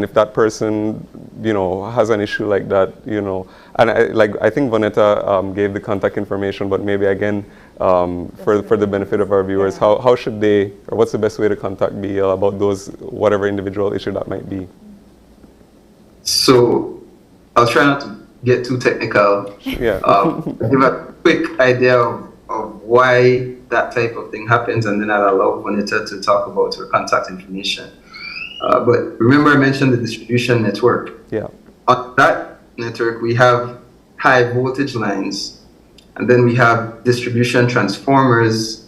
if that person, you know, has an issue like that, you know, and I think Vonetta gave the contact information, but maybe again, for the benefit of our viewers, how should they, or what's the best way to contact BL about those, whatever individual issue that might be? So I'll try not to get too technical. Yeah. Give a quick idea of why that type of thing happens, and then I'll allow Vonetta to talk about her contact information. But remember, I mentioned the distribution network. Yeah. On that network, we have high voltage lines, and then we have distribution transformers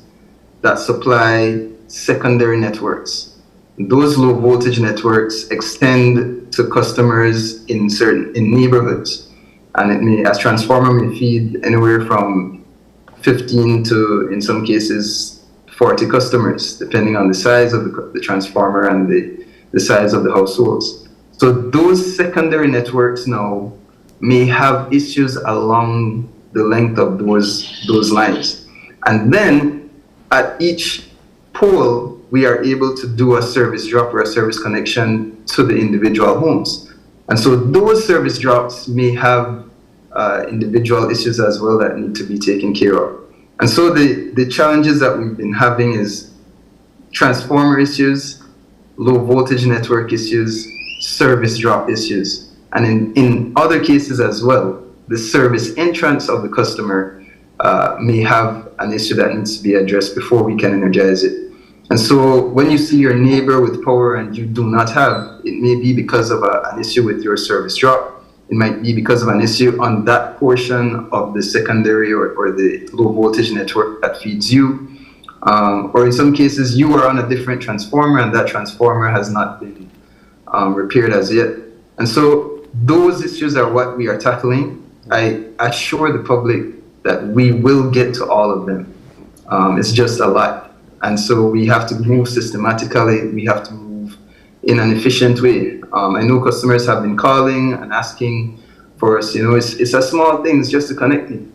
that supply secondary networks. Those low voltage networks extend to customers in neighborhoods, and a transformer may feed anywhere from 15 to, in some cases, 40 customers, depending on the size of the transformer and the size of the households. So those secondary networks now may have issues along the length of those lines. And then at each pole, we are able to do a service drop or a service connection to the individual homes. And so those service drops may have individual issues as well that need to be taken care of. And so the challenges that we've been having is transformer issues, low voltage network issues, service drop issues. And in other cases as well, the service entrance of the customer may have an issue that needs to be addressed before we can energize it. And so when you see your neighbor with power and you do not have, it may be because of an issue with your service drop. It might be because of an issue on that portion of the secondary or the low voltage network that feeds you. Or in some cases, you are on a different transformer and that transformer has not been repaired as yet. And so those issues are what we are tackling. I assure the public that we will get to all of them. It's just a lot. And so we have to move systematically. We have to move in an efficient way. I know customers have been calling and asking for us. It's a small thing. It's just a connecting.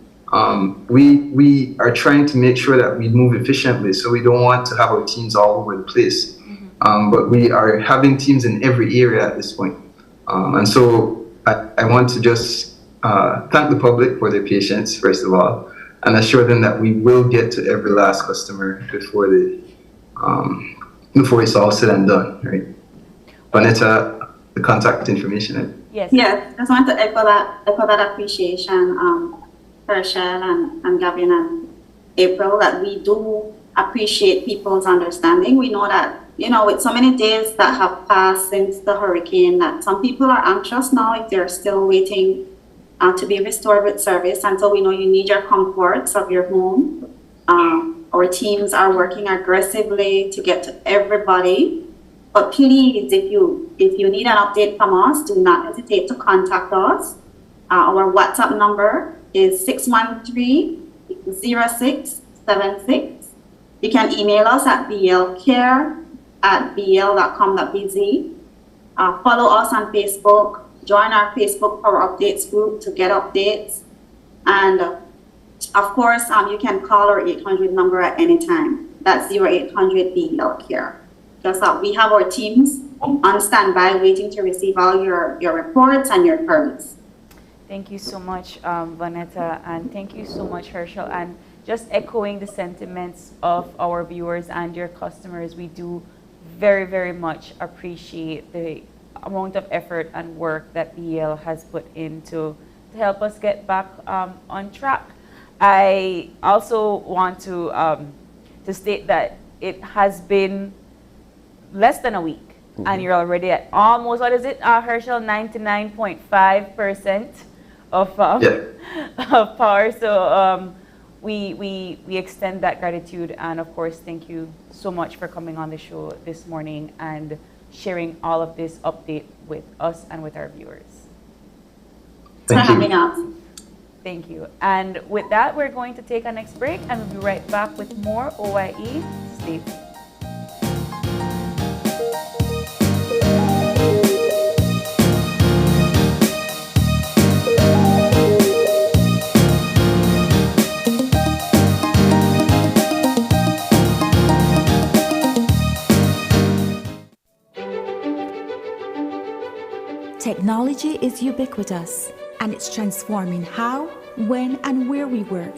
We are trying to make sure that we move efficiently. So we don't want to have our teams all over the place. But we are having teams in every area at this point. And so I want to just thank the public for their patience, first of all, and assure them that we will get to every last customer before it's all said and done, right? Vanessa, the contact information. Yes. Yes, I just want to echo that appreciation, Herschel and Gavin and April, that we do appreciate people's understanding. We know that, with so many days that have passed since the hurricane, that some people are anxious now if they're still waiting to be restored with service. And so we know you need your comforts of your home. Our teams are working aggressively to get to everybody. But please, if you need an update from us, do not hesitate to contact us. Our WhatsApp number is 613-0676. You can email us at blcare@bl.com.bz. Follow us on Facebook. Join our Facebook Power Updates group to get updates. And of course, you can call our 800 number at any time. That's 0800 BL Care. Just that we have our teams on standby waiting to receive all your reports and your queries. Thank you so much, Vanetta, and thank you so much, Herschel. And just echoing the sentiments of our viewers and your customers, we do very, very much appreciate the amount of effort and work that BL has put into to help us get back on track. I also want to state that it has been less than a week, and you're already at almost, what is it, Herschel, 99.5% of power. So we extend that gratitude, and of course, thank you so much for coming on the show this morning and sharing all of this update with us and with our viewers. Thanks for having us. Thank you. And with that, we're going to take our next break, and we'll be right back with more OIE. Stay tuned. Technology is ubiquitous, and it's transforming how, when, and where we work.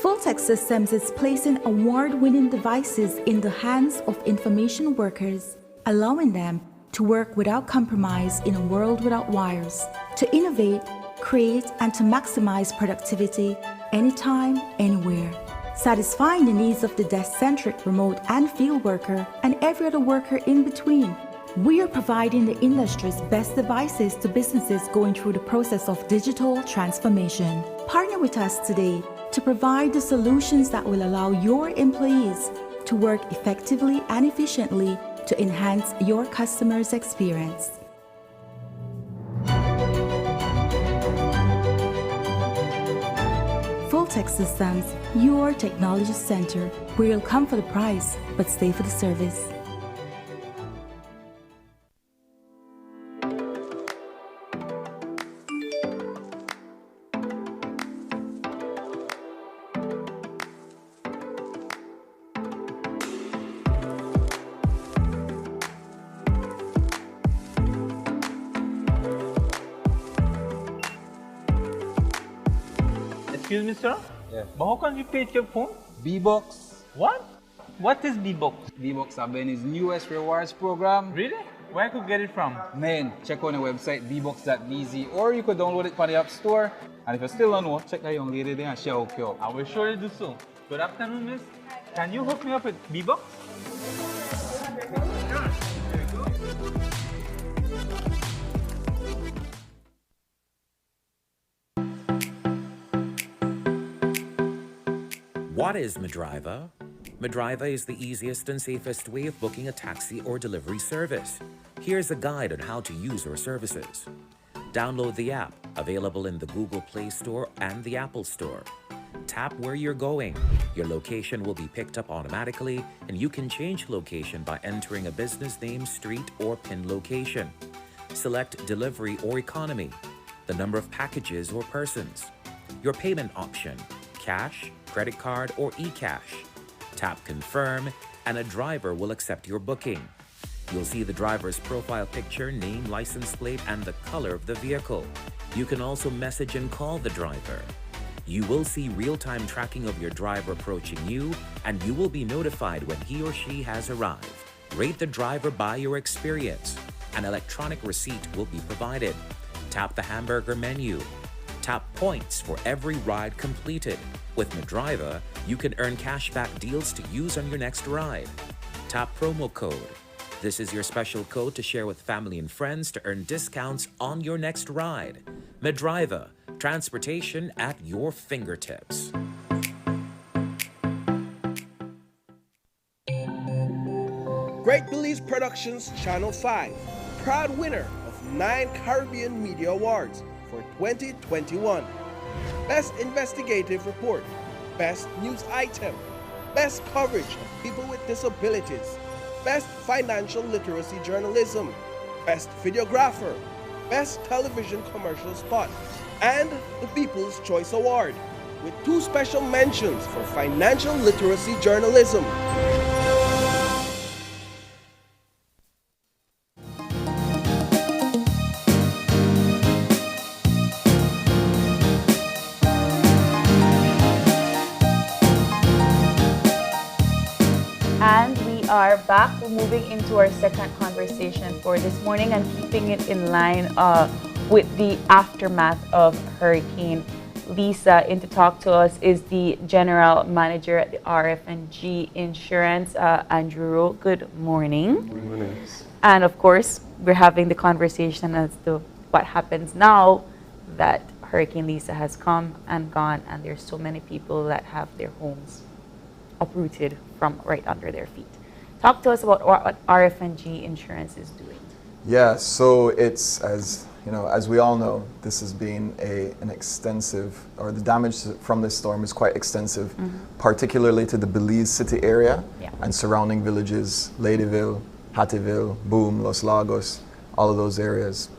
Fulltech Systems is placing award-winning devices in the hands of information workers, allowing them to work without compromise in a world without wires, to innovate, create, and to maximize productivity anytime, anywhere. Satisfying the needs of the desk-centric remote and field worker and every other worker in between. We are providing the industry's best devices to businesses going through the process of digital transformation. Partner with us today to provide the solutions that will allow your employees to work effectively and efficiently to enhance your customers' experience. Fulltech Systems, your technology center, where you'll come for the price, but stay for the service. Excuse me, sir? Yeah. But how can you pay with your phone? B-Box. What? What is B-Box? B-Box have been his newest rewards program. Really? Where I could get it from? Man, check on the website bbox.bz, or you could download it from the App Store. And if you still don't know, check that young lady there and she'll hook you up. I will surely do so. Good afternoon, miss. Can you hook me up with B-Box? What is Medriva? Medriva is the easiest and safest way of booking a taxi or delivery service. Here's a guide on how to use our services. Download the app, available in the Google Play Store and the Apple Store. Tap where you're going. Your location will be picked up automatically, and you can change location by entering a business name, street, or PIN location. Select delivery or economy, the number of packages or persons, your payment option, cash, credit card, or e-cash. Tap confirm, and a driver will accept your booking. You'll see the driver's profile picture, name, license plate, and the color of the vehicle. You can also message and call the driver. You will see real-time tracking of your driver approaching you, and you will be notified when he or she has arrived. Rate the driver by your experience. An electronic receipt will be provided. Tap the hamburger menu. Tap points for every ride completed. With Medriva, you can earn cashback deals to use on your next ride. Tap promo code. This is your special code to share with family and friends to earn discounts on your next ride. Medriva, transportation at your fingertips. Great Belize Productions Channel 5, proud winner of 9 Caribbean Media Awards for 2021. Best Investigative Report, Best News Item, Best Coverage of People with Disabilities, Best Financial Literacy Journalism, Best Videographer, Best Television Commercial Spot, and the People's Choice Award, with 2 special mentions for Financial Literacy Journalism. And we are back. We're moving into our second conversation for this morning and keeping it in line with the aftermath of Hurricane Lisa. In to talk to us is the General Manager at the RF&G Insurance, Andrew Rowe. Good morning. Good morning. And of course, we're having the conversation as to what happens now that Hurricane Lisa has come and gone, and there's so many people that have their homes uprooted from right under their feet. Talk to us about what RF&G Insurance is doing. Yeah, so it's, as you know, as we all know, this has been an extensive, or the damage from this storm is quite extensive, particularly to the Belize City area and surrounding villages, Ladyville, Hattieville, Boom, Los Lagos, all of those areas.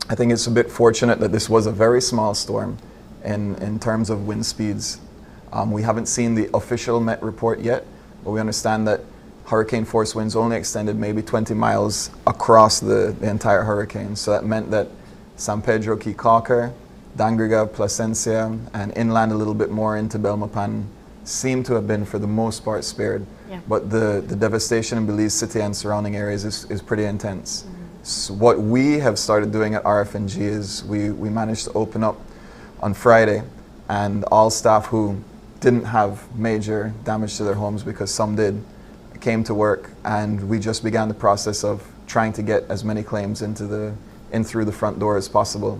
I think it's a bit fortunate that this was a very small storm in terms of wind speeds. We haven't seen the official Met report yet, but we understand that hurricane force winds only extended maybe 20 miles across the entire hurricane. So that meant that San Pedro, Key Caulker, Dangriga, Placencia, and inland a little bit more into Belmopan seem to have been, for the most part, spared. But the devastation in Belize City and surrounding areas is pretty intense. So what we have started doing at RF&G is we managed to open up on Friday, and all staff who didn't have major damage to their homes, because some did, came to work, and we just began the process of trying to get as many claims in through the front door as possible.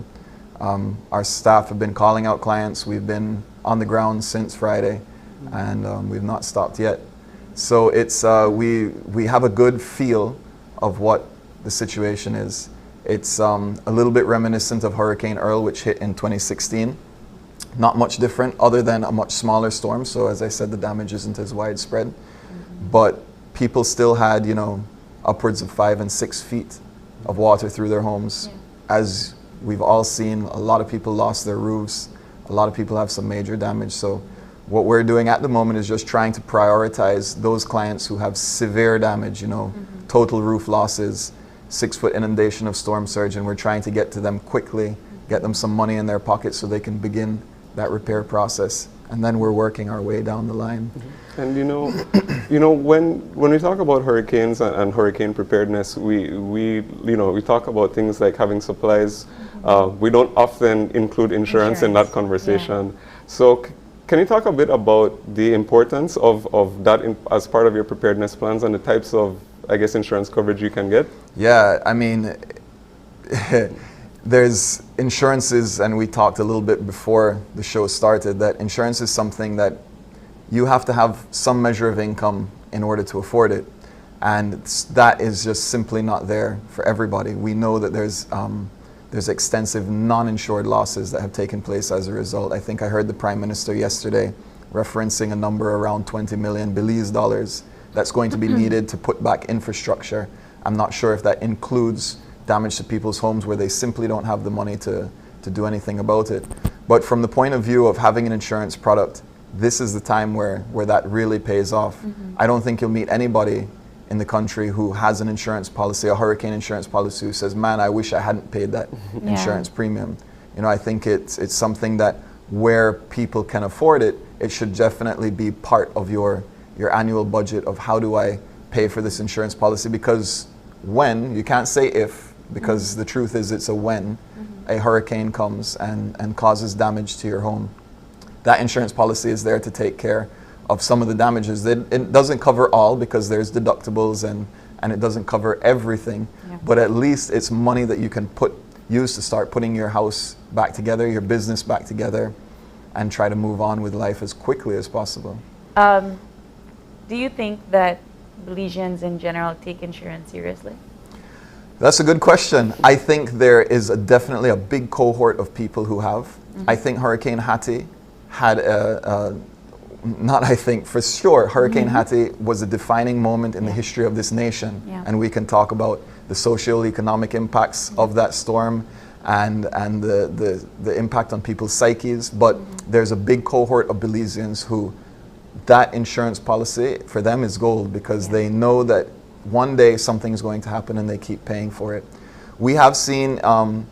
Our staff have been calling out clients. We've been on the ground since Friday, and we've not stopped yet. So it's we have a good feel of what the situation is. It's a little bit reminiscent of Hurricane Earl, which hit in 2016. Not much different, other than a much smaller storm. So as I said, the damage isn't as widespread. But people still had, you know, upwards of 5 and 6 feet of water through their homes. As we've all seen, a lot of people lost their roofs. A lot of people have some major damage. So what we're doing at the moment is just trying to prioritize those clients who have severe damage, you know, total roof losses, 6-foot inundation of storm surge, and we're trying to get to them quickly, get them some money in their pocket so they can begin that repair process, and then we're working our way down the line. And you know, when we talk about hurricanes and hurricane preparedness, we talk about things like having supplies. We don't often include insurance in that conversation. So can you talk a bit about the importance of that as part of your preparedness plans and the types of, I guess, insurance coverage you can get? Yeah, I mean, there's insurances, and we talked a little bit before the show started, that insurance is something that you have to have some measure of income in order to afford it. And that is just simply not there for everybody. We know that there's extensive non-insured losses that have taken place as a result. I think I heard the Prime Minister yesterday referencing a number around 20 million Belize dollars that's going to be needed to put back infrastructure. I'm not sure if that includes damage to people's homes where they simply don't have the money to do anything about it. But from the point of view of having an insurance product, this is the time where that really pays off. I don't think you'll meet anybody in the country who has an insurance policy, a hurricane insurance policy, who says, man, I wish I hadn't paid that insurance premium. You know, I think it's something that where people can afford it, it should definitely be part of your annual budget of how do I pay for this insurance policy, because when, you can't say if, because the truth is it's a when, a hurricane comes and causes damage to your home. That insurance policy is there to take care of some of the damages. It doesn't cover all because there's deductibles and it doesn't cover everything, but at least it's money that you can use to start putting your house back together, your business back together, and try to move on with life as quickly as possible. Do you think that Belizeans in general take insurance seriously? That's a good question. I think there is definitely a big cohort of people who have. I think Hurricane Hattie had not I think, for sure, Hurricane Hattie was a defining moment in the history of this nation. And we can talk about the socio-economic impacts of that storm and the impact on people's psyches. But there's a big cohort of Belizeans who that insurance policy for them is gold, because they know that one day something's going to happen and they keep paying for it. We have seen, of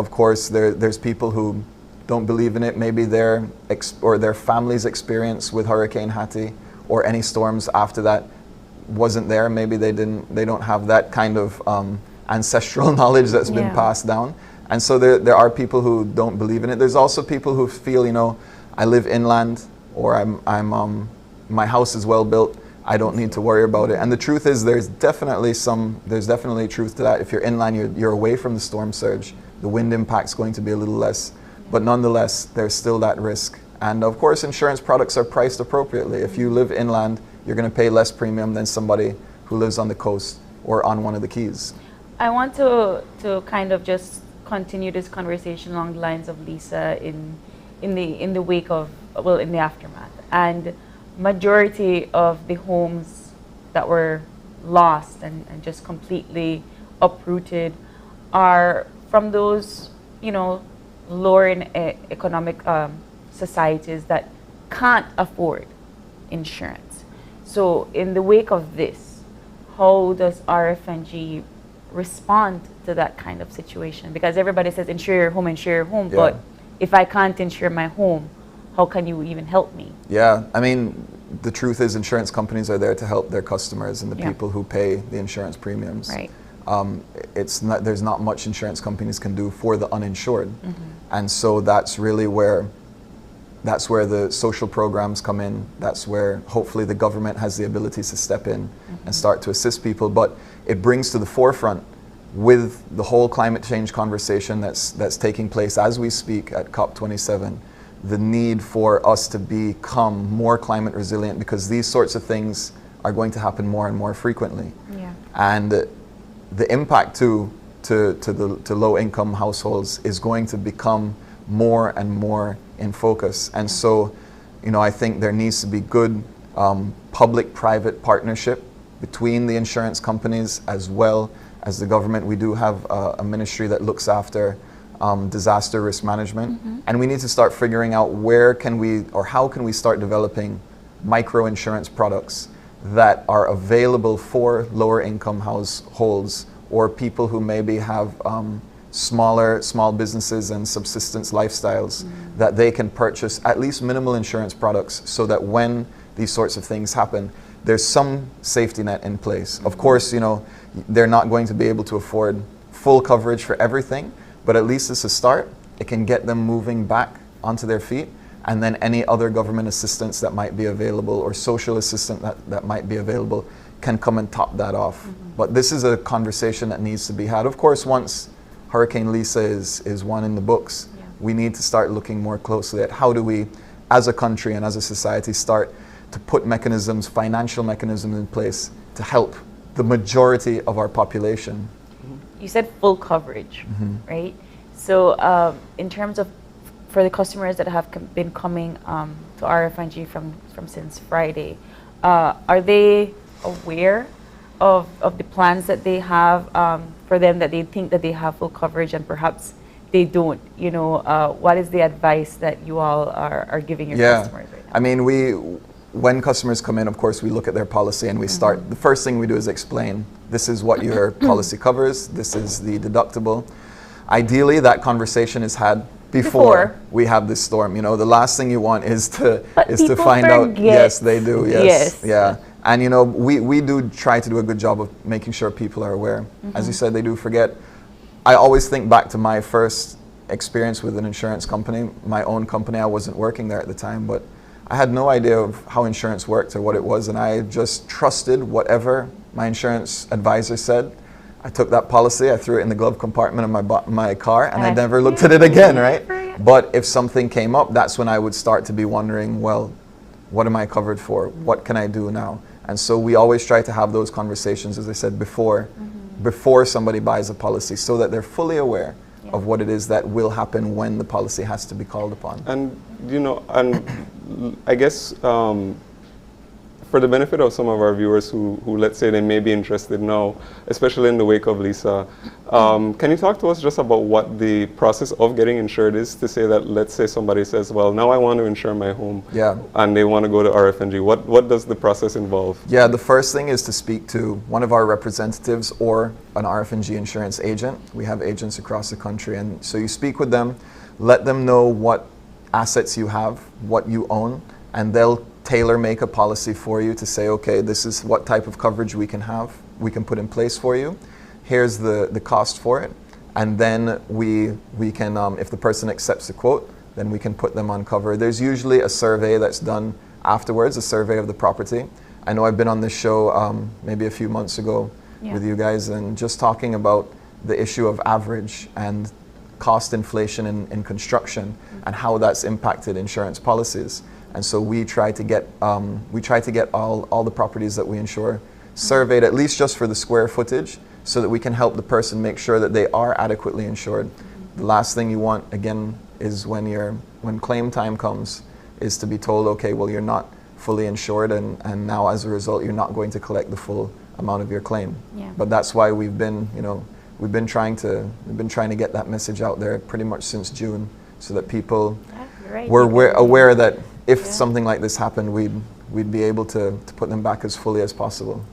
course, there's people who don't believe in it. Maybe their family's experience with Hurricane Hattie or any storms after that wasn't there. Maybe they don't have that kind of ancestral knowledge that's been passed down. And so there are people who don't believe in it. There's also people who feel, you know, I live inland, or my house is well built, I don't need to worry about it. And the truth is there's definitely truth to that. If you're inland, you're away from the storm surge, the wind impact's going to be a little less. But nonetheless, there's still that risk. And of course, insurance products are priced appropriately. If you live inland, you're going to pay less premium than somebody who lives on the coast or on one of the keys. I want to kind of just continue this conversation along the lines of Lisa in the wake of, well, in the aftermath. And majority of the homes that were lost and just completely uprooted are from those, you know, lower in economic societies that can't afford insurance. So in the wake of this, how does RFNG respond to that kind of situation? Because everybody says insure your home, but if I can't insure my home, how can you even help me? Yeah, I mean, the truth is insurance companies are there to help their customers and the people who pay the insurance premiums. Right. There's not much insurance companies can do for the uninsured. And so that's really where the social programs come in. That's where hopefully the government has the ability to step in and start to assist people. But it brings to the forefront, with the whole climate change conversation that's taking place as we speak at COP27, the need for us to become more climate resilient, because these sorts of things are going to happen more and more frequently. And the impact to low-income households is going to become more and more in focus. And so, you know, I think there needs to be good public-private partnership between the insurance companies as well as the government. We do have a ministry that looks after disaster risk management, and we need to start figuring out how can we start developing micro insurance products that are available for lower income households or people who maybe have small businesses and subsistence lifestyles, that they can purchase at least minimal insurance products so that when these sorts of things happen, there's some safety net in place. Of course, you know, they're not going to be able to afford full coverage for everything, but at least it's a start. It can get them moving back onto their feet, and then any other government assistance that might be available or social assistance that might be available can come and top that off. But this is a conversation that needs to be had. Of course, once Hurricane Lisa is one in the books, we need to start looking more closely at how do we as a country and as a society, start to put mechanisms, financial mechanisms in place to help the majority of our population. You said full coverage, right? So in terms of, for the customers that have been coming to RFNG from since Friday, are they aware of the plans that they have for them, that they think that they have full coverage and perhaps they don't? You know, what is the advice that you all are giving your customers right now? I mean, when customers come in, of course, we look at their policy and we start, the first thing we do is explain, this is what your policy covers, this is the deductible. Ideally, that conversation is had before we have this storm. You know, the last thing you want is to find out. Yes, they do. Yes. Yeah. And you know, we do try to do a good job of making sure people are aware. As you said, they do forget. I always think back to my first experience with an insurance company, my own company. I wasn't working there at the time, but I had no idea of how insurance worked or what it was, and I just trusted whatever my insurance advisor said. I took that policy, I threw it in the glove compartment of my car, and I never looked at it again, right? But if something came up, that's when I would start to be wondering, well, what am I covered for? What can I do now? And so we always try to have those conversations, as I said, before somebody buys a policy, so that they're fully aware of what it is that will happen when the policy has to be called upon. And, you know, and I guess for the benefit of some of our viewers who let's say they may be interested now, especially in the wake of Lisa, can you talk to us just about what the process of getting insured is? To say that, let's say somebody says, well, now I want to insure my home, and they want to go to RFNG. What does the process involve? Yeah, the first thing is to speak to one of our representatives or an RFNG insurance agent. We have agents across the country, and so you speak with them, let them know what assets you have, what you own, and they'll tailor make a policy for you to say, okay, this is what type of coverage we can put in place for you. Here's the cost for it. And then we can, if the person accepts the quote, then we can put them on cover. There's usually a survey that's done afterwards, a survey of the property. I know I've been on this show maybe a few months ago with you guys, and just talking about the issue of average and cost inflation in construction and how that's impacted insurance policies. And so we try to get all the properties that we insure surveyed, at least just for the square footage, so that we can help the person make sure that they are adequately insured. The last thing you want, again, is when claim time comes, is to be told, okay, well, you're not fully insured, and now as a result, you're not going to collect the full amount of your claim. But that's why we've been trying to get that message out there pretty much since June, so that people were aware that if something like this happened, we'd be able to put them back as fully as possible.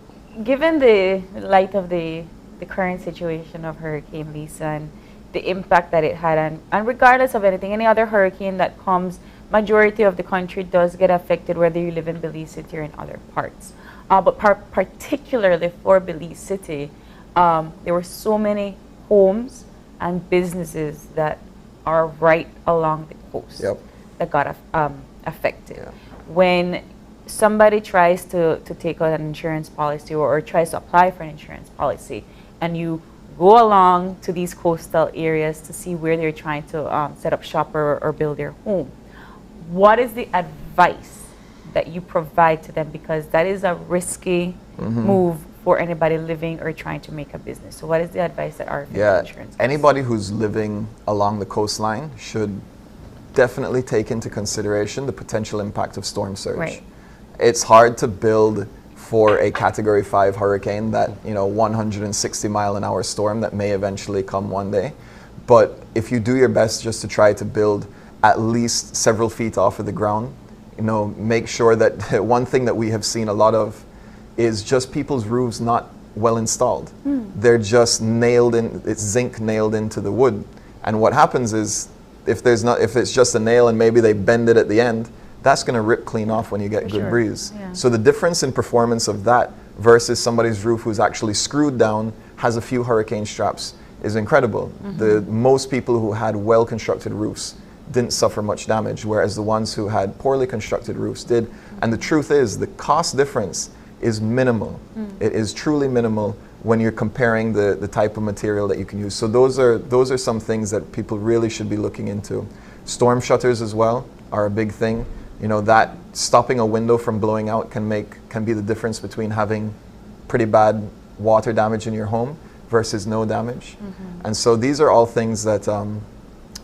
Given the light of the current situation of Hurricane Lisa and the impact that it had, and regardless of anything, any other hurricane that comes, majority of the country does get affected, whether you live in Belize City or in other parts. But particularly for Belize City, there were so many homes and businesses that are right along the coast that got affected. When somebody tries to take out an insurance policy or tries to apply for an insurance policy, and you go along to these coastal areas to see where they're trying to set up shop or build their home, what is the advice that you provide to them? Because that is a risky move for anybody living or trying to make a business. So what is the advice that our insurance gives? Anybody who's living along the coastline should definitely take into consideration the potential impact of storm surge. It's hard to build for a Category 5 hurricane, that 160-mile-an-hour storm that may eventually come one day. But if you do your best just to try to build at least several feet off of the ground, make sure that one thing that we have seen a lot of is just people's roofs not well installed. They're just nailed in, it's zinc nailed into the wood. And what happens is, if it's just a nail and maybe they bend it at the end, that's going to rip clean off when you get good breeze. So the difference in performance of that versus somebody's roof who's actually screwed down, has a few hurricane straps, is incredible. Most people who had well-constructed roofs didn't suffer much damage, whereas the ones who had poorly constructed roofs did. And the truth is, the cost difference is minimal. It is truly minimal when you're comparing the type of material that you can use. So those are some things that people really should be looking into. Storm shutters as well are a big thing. you know, that stopping a window from blowing out can be the difference between having pretty bad water damage in your home versus no damage. And so these are all things that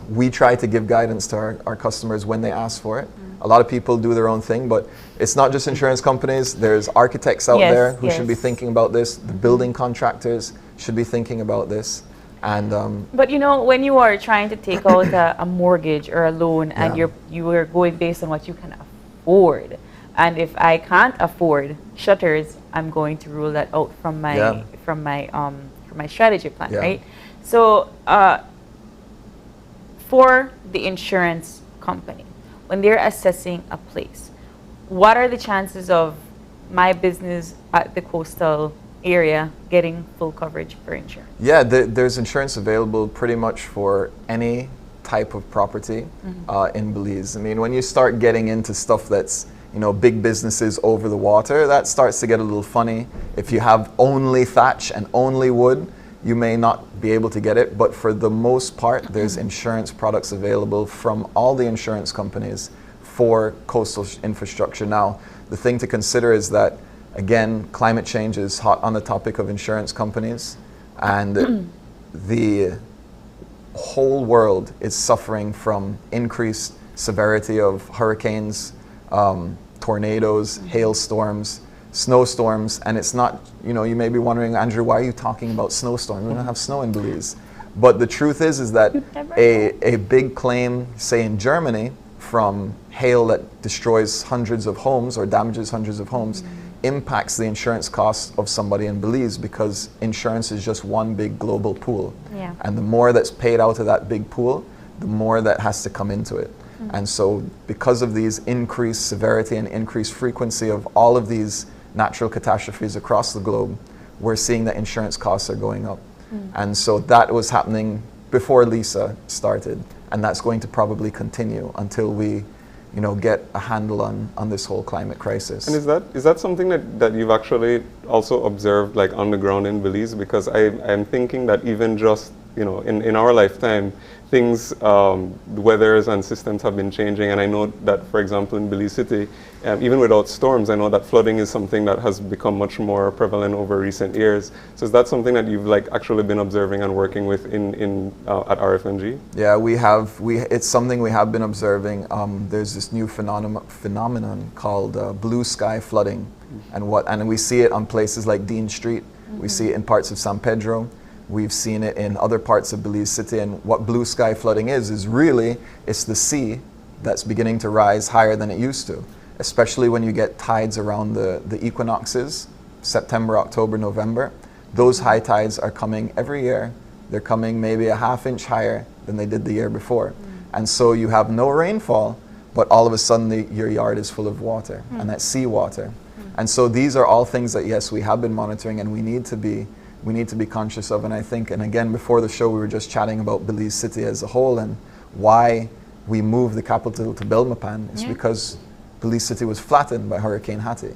we try to give guidance to our customers when they ask for it. A lot of people do their own thing, but it's not just insurance companies. There's architects out there who should be thinking about this. The building contractors should be thinking about this. And but you know, when you are trying to take out a mortgage or a loan, and you are going based on what you can afford, and if I can't afford shutters, I'm going to rule that out from my from my strategy plan, right? So for the insurance company, when they're assessing a place, what are the chances of my business at the coastal area getting full coverage for insurance? Yeah, there's insurance available pretty much for any type of property in Belize. I mean, when you start getting into stuff that's, you know, big businesses over the water, that starts to get a little funny. If you have only thatch and only wood, you may not be able to get it, but for the most part, there's insurance products available from all the insurance companies for coastal infrastructure. Now, the thing to consider is that, again, climate change is hot on the topic of insurance companies, and the whole world is suffering from increased severity of hurricanes, tornadoes, hailstorms, snowstorms. And it's not, you know, you may be wondering, Andrew, why are you talking about snowstorms? We don't have snow in Belize. But the truth is that a big claim, say in Germany, from hail that destroys hundreds of homes or damages hundreds of homes, impacts the insurance costs of somebody in Belize, because insurance is just one big global pool. And the more that's paid out of that big pool, the more that has to come into it. And so because of these increased severity and increased frequency of all of these natural catastrophes across the globe, we're seeing that insurance costs are going up. And so that was happening before Lisa started, and that's going to probably continue until we, you know, get a handle on this whole climate crisis. And is that something that you've actually also observed, like on the ground in Belize? Because I'm thinking that even just, you know, in our lifetime, things, the weathers and systems have been changing. And I know that, for example, in Belize City, even without storms, I know that flooding is something that has become much more prevalent over recent years. So is that something that you've like actually been observing and working with at RFNG? Yeah, it's something we have been observing. There's this new phenomenon called blue sky flooding, and we see it on places like Dean Street. We see it in parts of San Pedro. We've seen it in other parts of Belize City. And what blue sky flooding is really, it's the sea that's beginning to rise higher than it used to, especially when you get tides around the equinoxes, September, October, November. Those high tides are coming every year. They're coming maybe a half inch higher than they did the year before. And so you have no rainfall, but all of a sudden your yard is full of water, and that's seawater. And so these are all things that, yes, we have been monitoring, and we need to be conscious of. And I think, and again, before the show, we were just chatting about Belize City as a whole and why we moved the capital to Belmopan. It's because Belize City was flattened by Hurricane Hattie.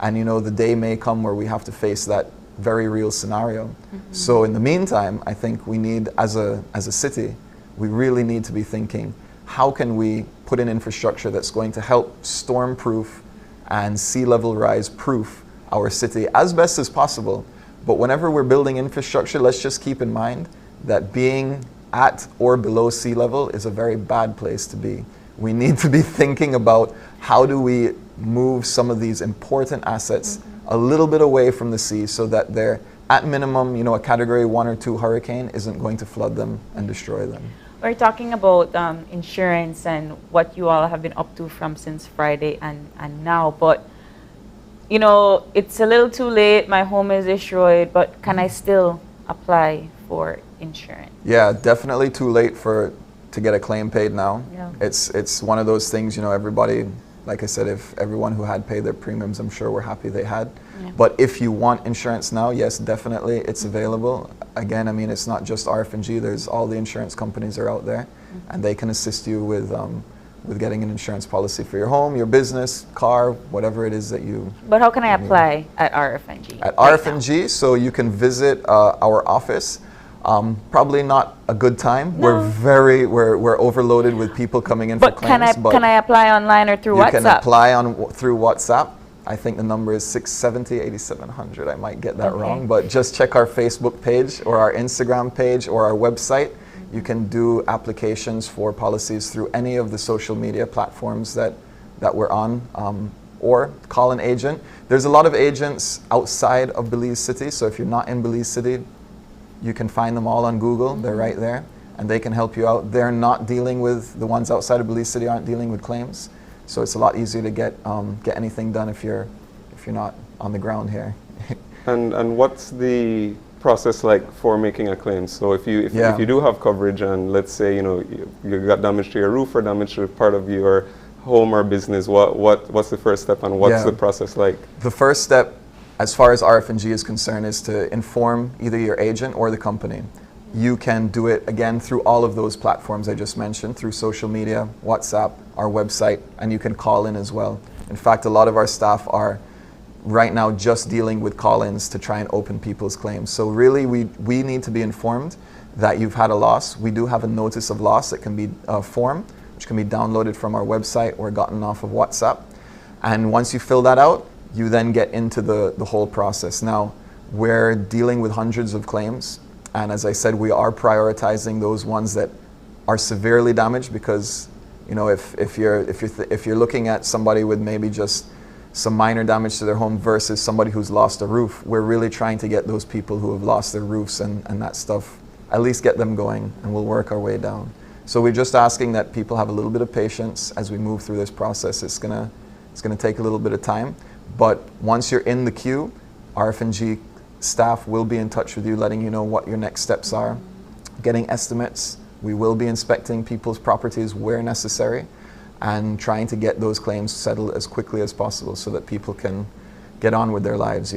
And you know, the day may come where we have to face that very real scenario. So in the meantime, I think we need, as a city, we really need to be thinking, how can we put in infrastructure that's going to help storm-proof and sea level rise proof our city as best as possible. But whenever we're building infrastructure, let's just keep in mind that being at or below sea level is a very bad place to be. We need to be thinking about how do we move some of these important assets a little bit away from the sea so that they're, at minimum, you know, a category 1 or 2 hurricane isn't going to flood them and destroy them. We're talking about insurance and what you all have been up to from since Friday and now, but you know, it's a little too late, my home is destroyed, but can I still apply for insurance? Yeah, definitely too late to get a claim paid now. It's one of those things, you know, everybody, like I said, if everyone who had paid their premiums, I'm sure we're happy they had. But if you want insurance now, yes, definitely it's available. Again, I mean, it's not just RFNG, there's all the insurance companies are out there, and they can assist you with getting an insurance policy for your home, your business, car, whatever it is that you... But how can I apply at RFNG? At RFNG, so you can visit our office. Probably not a good time. No. We're overloaded with people coming in for claims. But can I apply online or through WhatsApp? You can apply through WhatsApp. I think the number is 670-8700. I might get that wrong, but just check our Facebook page or our Instagram page or our website. You can do applications for policies through any of the social media platforms that we're on, or call an agent. There's a lot of agents outside of Belize City, so if you're not in Belize City, you can find them all on Google. They're right there, and they can help you out. They're not dealing with, the ones outside of Belize City aren't dealing with claims, so it's a lot easier to get anything done if you're not on the ground here. And what's the process like for making a claim? So if you do have coverage, and let's say you got damage to your roof or damage to part of your home or business, what's the first step, and what's the process like? The first step, as far as RF&G is concerned, is to inform either your agent or the company. You can do it again through all of those platforms I just mentioned, through social media, WhatsApp, our website, and you can call in as well. In fact, a lot of our staff are right now just dealing with call-ins to try and open people's claims. So really we need to be informed that you've had a loss. We do have a notice of loss that can be a form, which can be downloaded from our website or gotten off of WhatsApp. And once you fill that out, you then get into the whole process. Now, we're dealing with hundreds of claims, and as I said, we are prioritizing those ones that are severely damaged, because if you're looking at somebody with maybe just some minor damage to their home versus somebody who's lost a roof, we're really trying to get those people who have lost their roofs and that stuff, at least get them going, and we'll work our way down. So we're just asking that people have a little bit of patience as we move through this process. It's gonna take a little bit of time. But once you're in the queue, RF&G staff will be in touch with you, letting you know what your next steps are, getting estimates. We will be inspecting people's properties where necessary, and trying to get those claims settled as quickly as possible so that people can get on with their lives,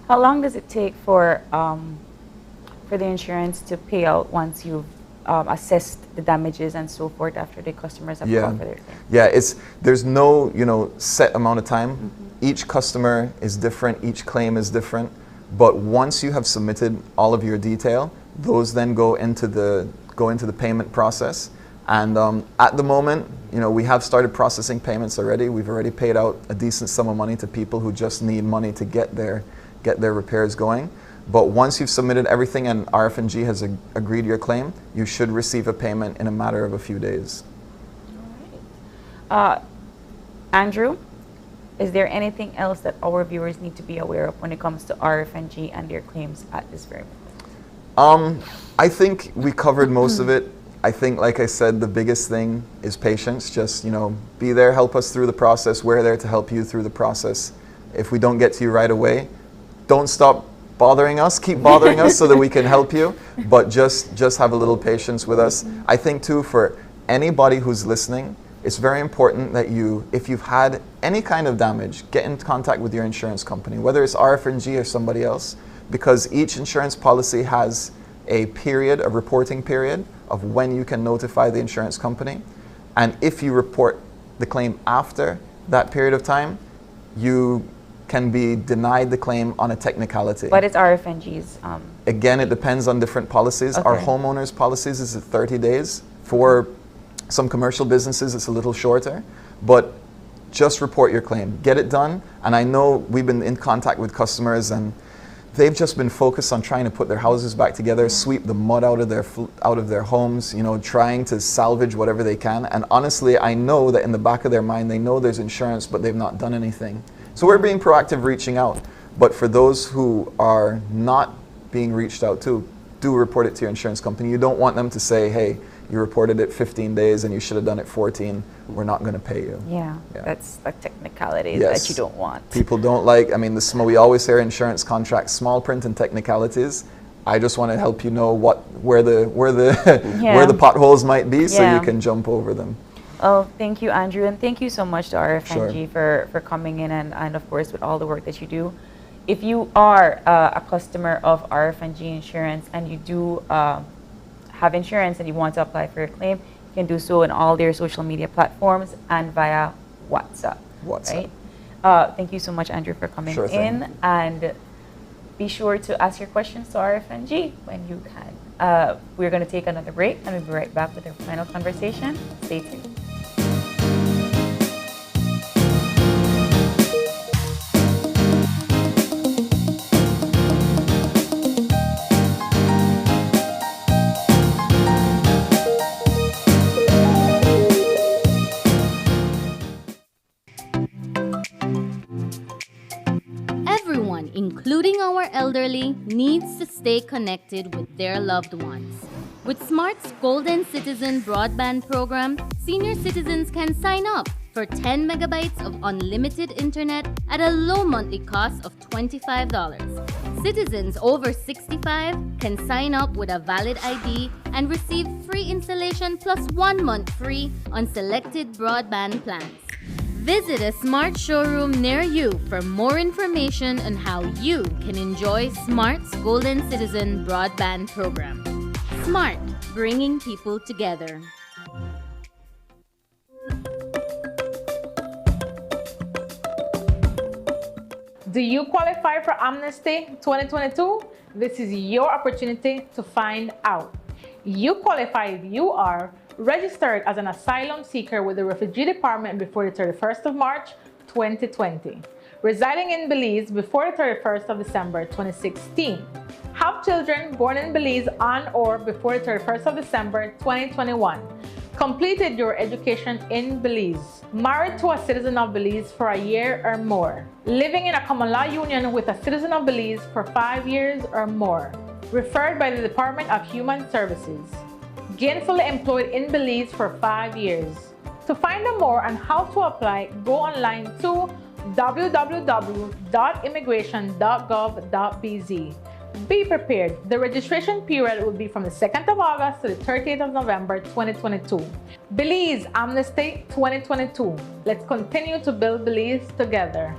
How long does it take for the insurance to pay out once you've assessed the damages and so forth after the customers have called for their claim? Yeah, there's no set amount of time. Each customer is different, each claim is different, but once you have submitted all of your detail, those then go into the payment process. And at the moment, we have started processing payments already. We've already paid out a decent sum of money to people who just need money to get their repairs going. But once you've submitted everything and RF&G has agreed your claim, you should receive a payment in a matter of a few days. All right. Andrew, is there anything else that our viewers need to be aware of when it comes to RF&G and their claims at this very moment? I think we covered most of it. I think, like I said, the biggest thing is patience. Just, be there, help us through the process. We're there to help you through the process. If we don't get to you right away, don't stop bothering us. Keep bothering us so that we can help you. But just have a little patience with us. I think, too, for anybody who's listening, it's very important that if you've had any kind of damage, get in contact with your insurance company, whether it's RF&G or somebody else, because each insurance policy has a reporting period of when you can notify the insurance company. And if you report the claim after that period of time, you can be denied the claim on a technicality. What is RF&G's? Again, it depends on different policies. Okay. Our homeowners policies is 30 days. For some commercial businesses, it's a little shorter, but just report your claim. Get it done. And I know we've been in contact with customers, and they've just been focused on trying to put their houses back together, sweep the mud out of their homes, trying to salvage whatever they can. And honestly, I know that in the back of their mind, they know there's insurance, but they've not done anything. So we're being proactive, reaching out. But for those who are not being reached out to, do report it to your insurance company. You don't want them to say, hey, you reported it 15 days and you should have done it 14. We're not going to pay you. Yeah, that's a technicality that you don't want. People don't like, we always hear insurance contracts, small print and technicalities. I just want to help you know where the potholes might be so you can jump over them. Oh, thank you, Andrew, and thank you so much to RF&G for coming in and of course with all the work that you do. If you are a customer of RF&G Insurance and you do have insurance and you want to apply for your claim, you can do so in all their social media platforms and via WhatsApp. Right? Thank you so much, Andrew, for coming in. And be sure to ask your questions to RF&G when you can. We're going to take another break and we'll be right back with our final conversation. Stay tuned. Everyone, including our elderly, needs to stay connected with their loved ones. With Smart's Golden Citizen broadband program, senior citizens can sign up for 10 megabytes of unlimited internet at a low monthly cost of $25. Citizens over 65 can sign up with a valid ID and receive free installation plus 1 month free on selected broadband plans. Visit a Smart showroom near you for more information on how you can enjoy Smart's Golden Citizen broadband program. Smart, bringing people together. Do you qualify for Amnesty 2022? This is your opportunity to find out. You qualify if you are registered as an asylum seeker with the Refugee Department before the 31st of March 2020, residing in Belize before the 31st of December 2016, have children born in Belize on or before the 31st of December 2021, completed your education in Belize, married to a citizen of Belize for a year or more, living in a common law union with a citizen of Belize for 5 years or more, referred by the Department of Human Services, gainfully employed in Belize for 5 years. To find out more on how to apply, go online to www.immigration.gov.bz. Be prepared. The registration period will be from the 2nd of August to the 30th of November 2022. Belize Amnesty 2022. Let's continue to build Belize together.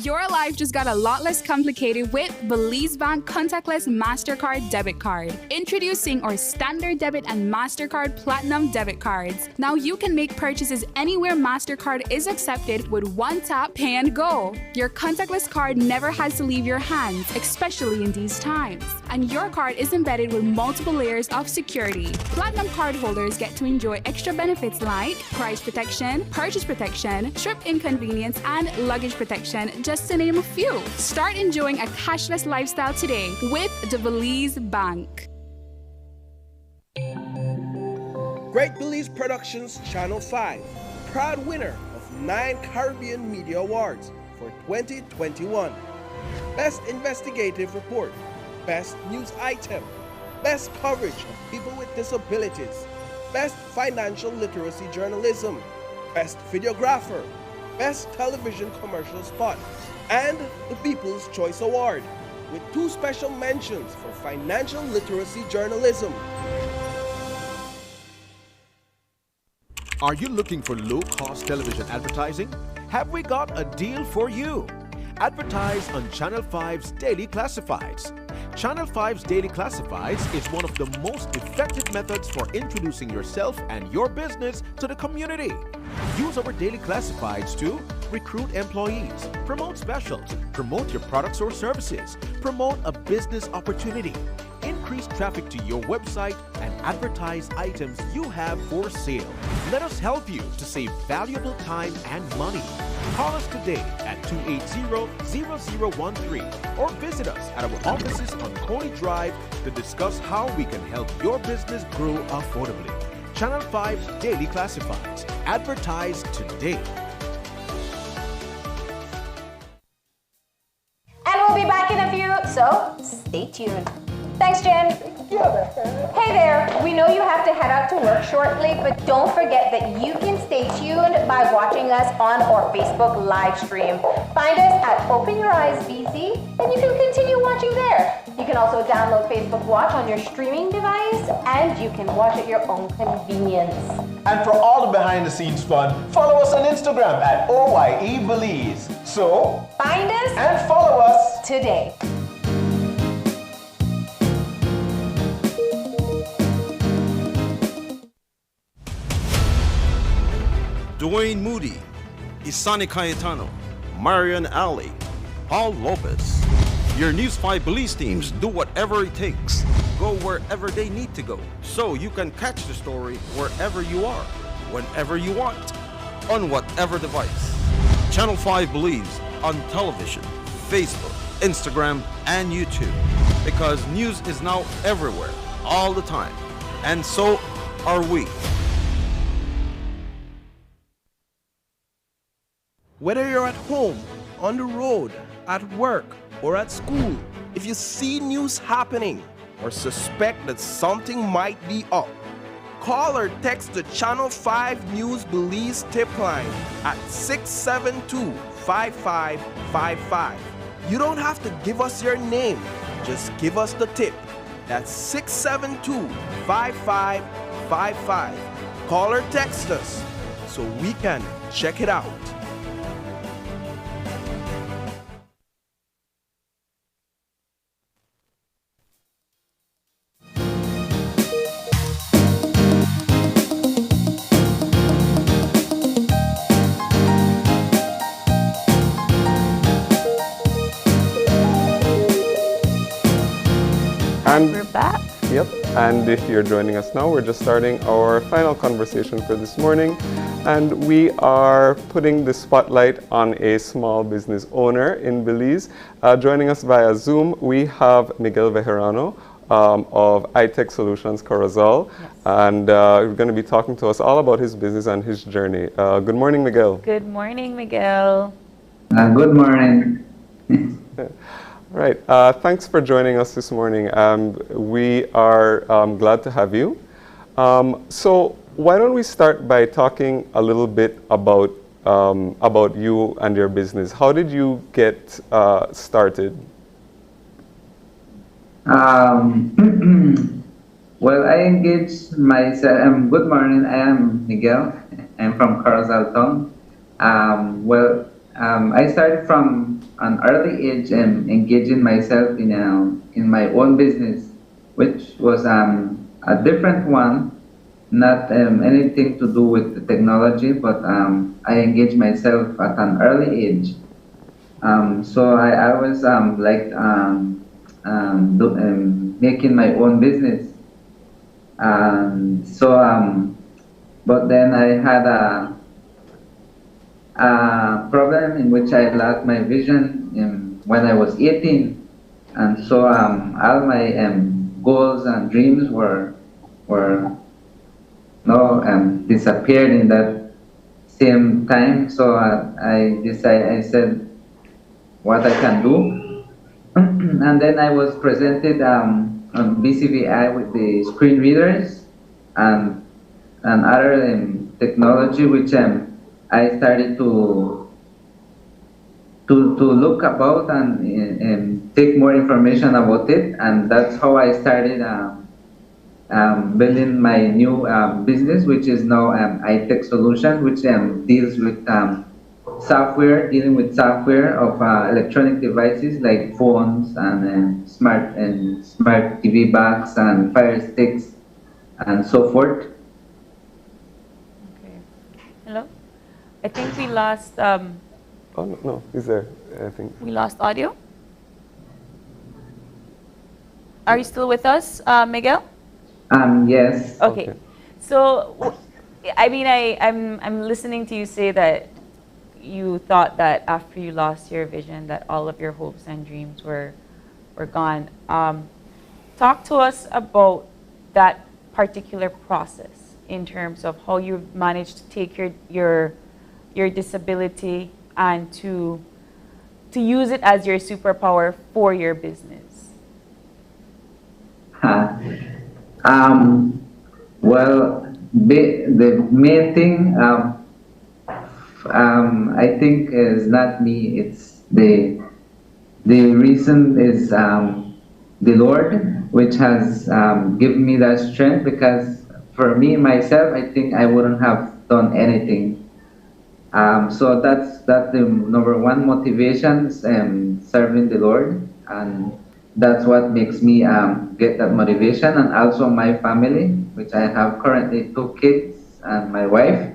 Your life just got a lot less complicated with Belize Bank Contactless MasterCard Debit Card. Introducing our Standard Debit and MasterCard Platinum Debit Cards. Now you can make purchases anywhere MasterCard is accepted with one tap, pay and go. Your contactless card never has to leave your hands, especially in these times. And your card is embedded with multiple layers of security. Platinum card holders get to enjoy extra benefits like price protection, purchase protection, trip inconvenience, and luggage protection, just to name a few. Start enjoying a cashless lifestyle today with the Belize Bank. Great Belize Productions Channel 5, proud winner of 9 Caribbean Media Awards for 2021. Best Investigative Report, Best News Item, Best Coverage of People with Disabilities, Best Financial Literacy Journalism, Best Videographer, Best Television Commercial Spot, and the People's Choice Award, with 2 special mentions for financial literacy journalism. Are you looking for low-cost television advertising? Have we got a deal for you? Advertise on Channel 5's Daily Classifieds. Channel 5's Daily Classifieds is one of the most effective methods for introducing yourself and your business to the community. Use our Daily Classifieds to recruit employees, promote specials, promote your products or services, promote a business opportunity, increase traffic to your website, and advertise items you have for sale. Let us help you to save valuable time and money. Call us today at 280-0013 or visit us at our offices on Coney Drive to discuss how we can help your business grow affordably. Channel 5's Daily Classifieds. Advertise today. And we'll be back in a few, so stay tuned. Thanks, Jen. Hey there, we know you have to head out to work shortly, but don't forget that you can stay tuned by watching us on our Facebook live stream. Find us at Open Your Eyes BC, and you can continue watching there. You can also download Facebook Watch on your streaming device, and you can watch at your own convenience. And for all the behind-the-scenes fun, follow us on Instagram at OYE Belize. So, find us and follow us today. Dwayne Moody, Isani Cayetano, Marian Ali, Paul Lopez. Your News 5 police teams do whatever it takes, go wherever they need to go, so you can catch the story wherever you are, whenever you want, on whatever device. Channel 5 believes on television, Facebook, Instagram, and YouTube, because news is now everywhere, all the time, and so are we. Whether you're at home, on the road, at work, or at school, if you see news happening or suspect that something might be up, call or text the Channel 5 News Belize tip line at 672-5555. You don't have to give us your name, just give us the tip. That's 672-5555. Call or text us so we can check it out. And we're back. Yep, and if you're joining us now, we're just starting our final conversation for this morning. And we are putting the spotlight on a small business owner in Belize. Joining us via Zoom, we have Miguel Bejarano of iTech Solutions Corozal. Yes. And we're going to be talking to us all about his business and his journey. Good morning, Miguel. Good morning, Miguel. Good morning. Right. Thanks for joining us this morning. We are glad to have you. So why don't we start by talking a little bit about you and your business. How did you get started? Well, I engaged myself. Good morning. I am Miguel. I'm from Corozal Town. I started from an early age engaging myself in my own business, which was a different one, not anything to do with the technology, but I engaged myself at an early age. So I was making my own business, but then I had a problem in which I lost my vision when I was 18, and so all my goals and dreams were disappeared in that same time. So I said what I can do, and then I was presented on BCVI with the screen readers and other technology, which I started to look about and take more information about it, and that's how I started building my new business, which is now iTech Solutions, which deals with dealing with software of electronic devices like phones and smart TV box and Fire Sticks and so forth. Okay. Hello. I think we lost. Oh no, he's there. I think we lost audio. Are you still with us, Miguel? Yes. Okay. So, I mean, I'm listening to you say that you thought that after you lost your vision, that all of your hopes and dreams were gone. Talk to us about that particular process in terms of how you managed to take your disability and to use it as your superpower for your business. Well, the main thing I think is not me. It's the reason is the Lord, which has given me that strength. Because for me myself, I think I wouldn't have done anything. So that's the number one motivation, serving the Lord, and that's what makes me get that motivation. And also my family, which I have currently 2 kids and my wife.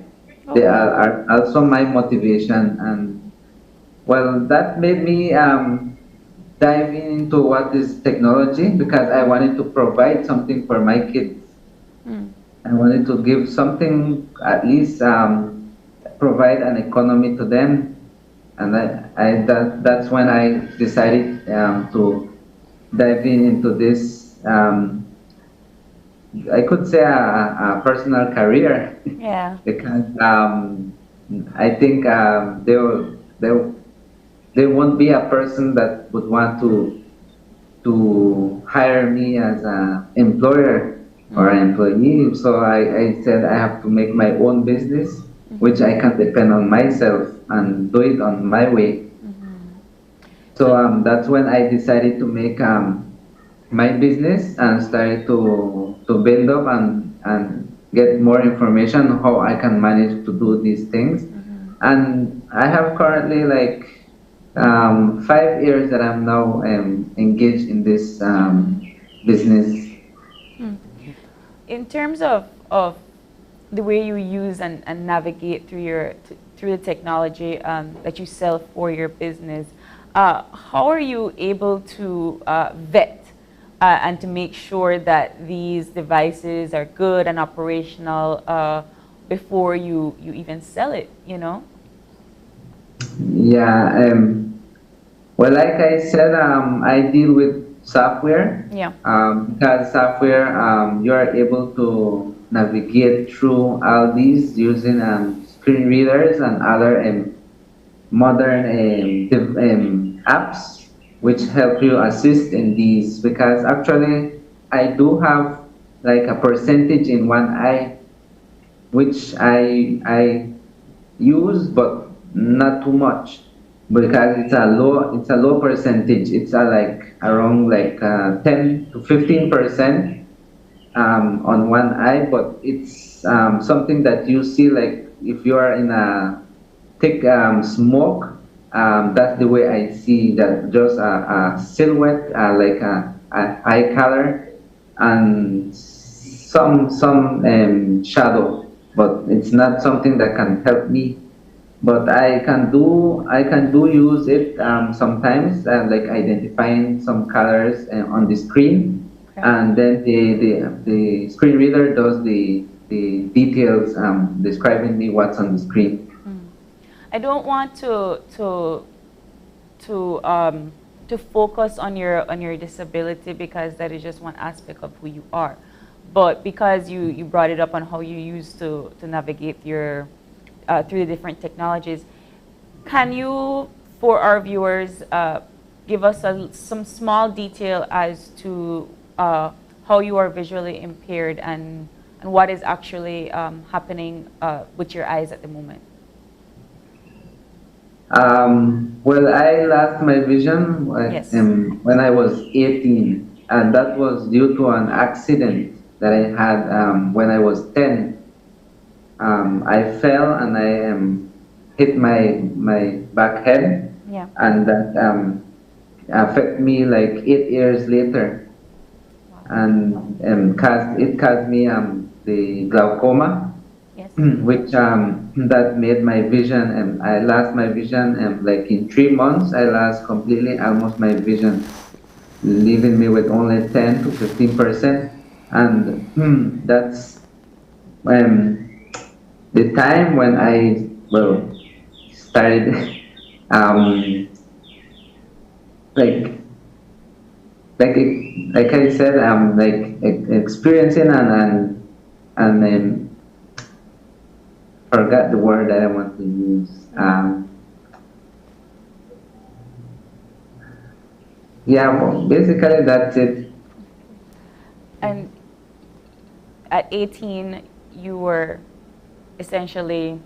They are also my motivation, and well, that made me dive into what is technology because I wanted to provide something for my kids. I wanted to give something, at least provide an economy to them, and that's when I decided to dive into this. I could say a personal career Yeah. because I think there won't be a person that would want to hire me as an employer or an employee. So I said I have to make my own business, which I can depend on myself and do it on my way. So that's when I decided to make my business and started to build up and get more information on how I can manage to do these things. And I have currently like 5 years that I'm now engaged in this business. In terms of the way you use and navigate through through the technology that you sell for your business, how are you able to vet and to make sure that these devices are good and operational before you even sell it, you know? Yeah, well, like I said, I deal with software. Yeah. Because software, you are able to navigate through all these using screen readers and other modern apps which help you assist in these. Because actually, I do have like a percentage in one eye, which I use, but not too much because it's a low percentage. It's like around like 10 to 15% on one eye, but it's something that you see like if you are in a thick smoke. That's the way I see that, just a silhouette, like a eye color and some shadow, but it's not something that can help me. But I can do use it sometimes, like identifying some colors on the screen, and then the screen reader does the details, describing me what's on the screen. I don't want to focus on your disability because that is just one aspect of who you are, but because you brought it up on how you used to navigate your through the different technologies, can you, for our viewers, give us some small detail as to how you are visually impaired and what is actually happening with your eyes at the moment? Well, I lost my vision when I was 18, and that was due to an accident that I had when I was 10. I fell and I hit my back head, and that affected me like 8 years later, and it caused me the glaucoma, which that made my vision, and I lost my vision, and like in 3 months I lost completely almost my vision, leaving me with only 10 to 15%, and that's the time when I started like like I said, like experiencing and forgot the word that I want to use. Yeah, well, basically that's it. And at 18, you were essentially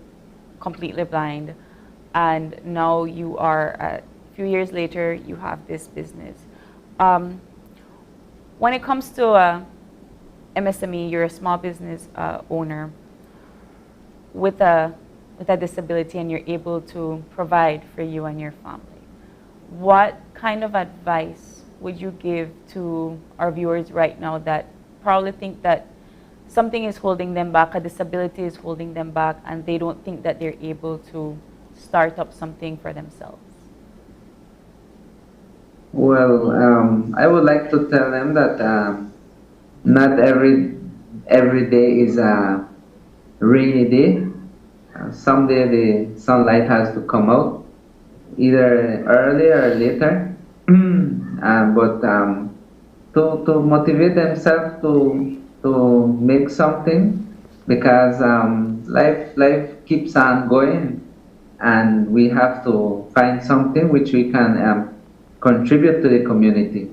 completely blind, and now you are, a few years later, you have this business. When it comes to MSME, you're a small business owner with a disability, and you're able to provide for you and your family. What kind of advice would you give to our viewers right now that probably think that something is holding them back, a disability is holding them back, and they don't think that they're able to start up something for themselves? Well, I would like to tell them that not every day is a rainy day. Someday the sunlight has to come out, either early or later. But to motivate themselves to make something, because life keeps on going, and we have to find something which we can contribute to the community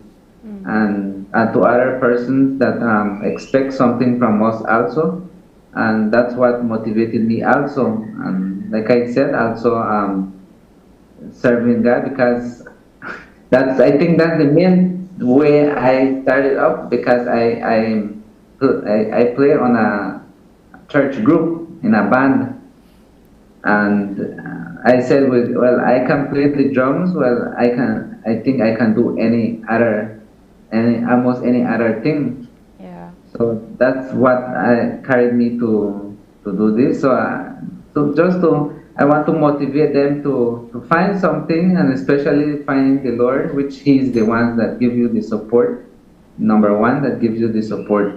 and to other persons that expect something from us also. And that's what motivated me also. And like I said, also serving God, because I think that's the main way I started up, because I play on a church group in a band, and I said, well, I can play the drums. Well, I think I can do almost any other thing. Yeah. So that's what carried me to do this. So, I want to motivate them to find something, and especially find the Lord, which He is the one that gives you the support. Number one, that gives you the support.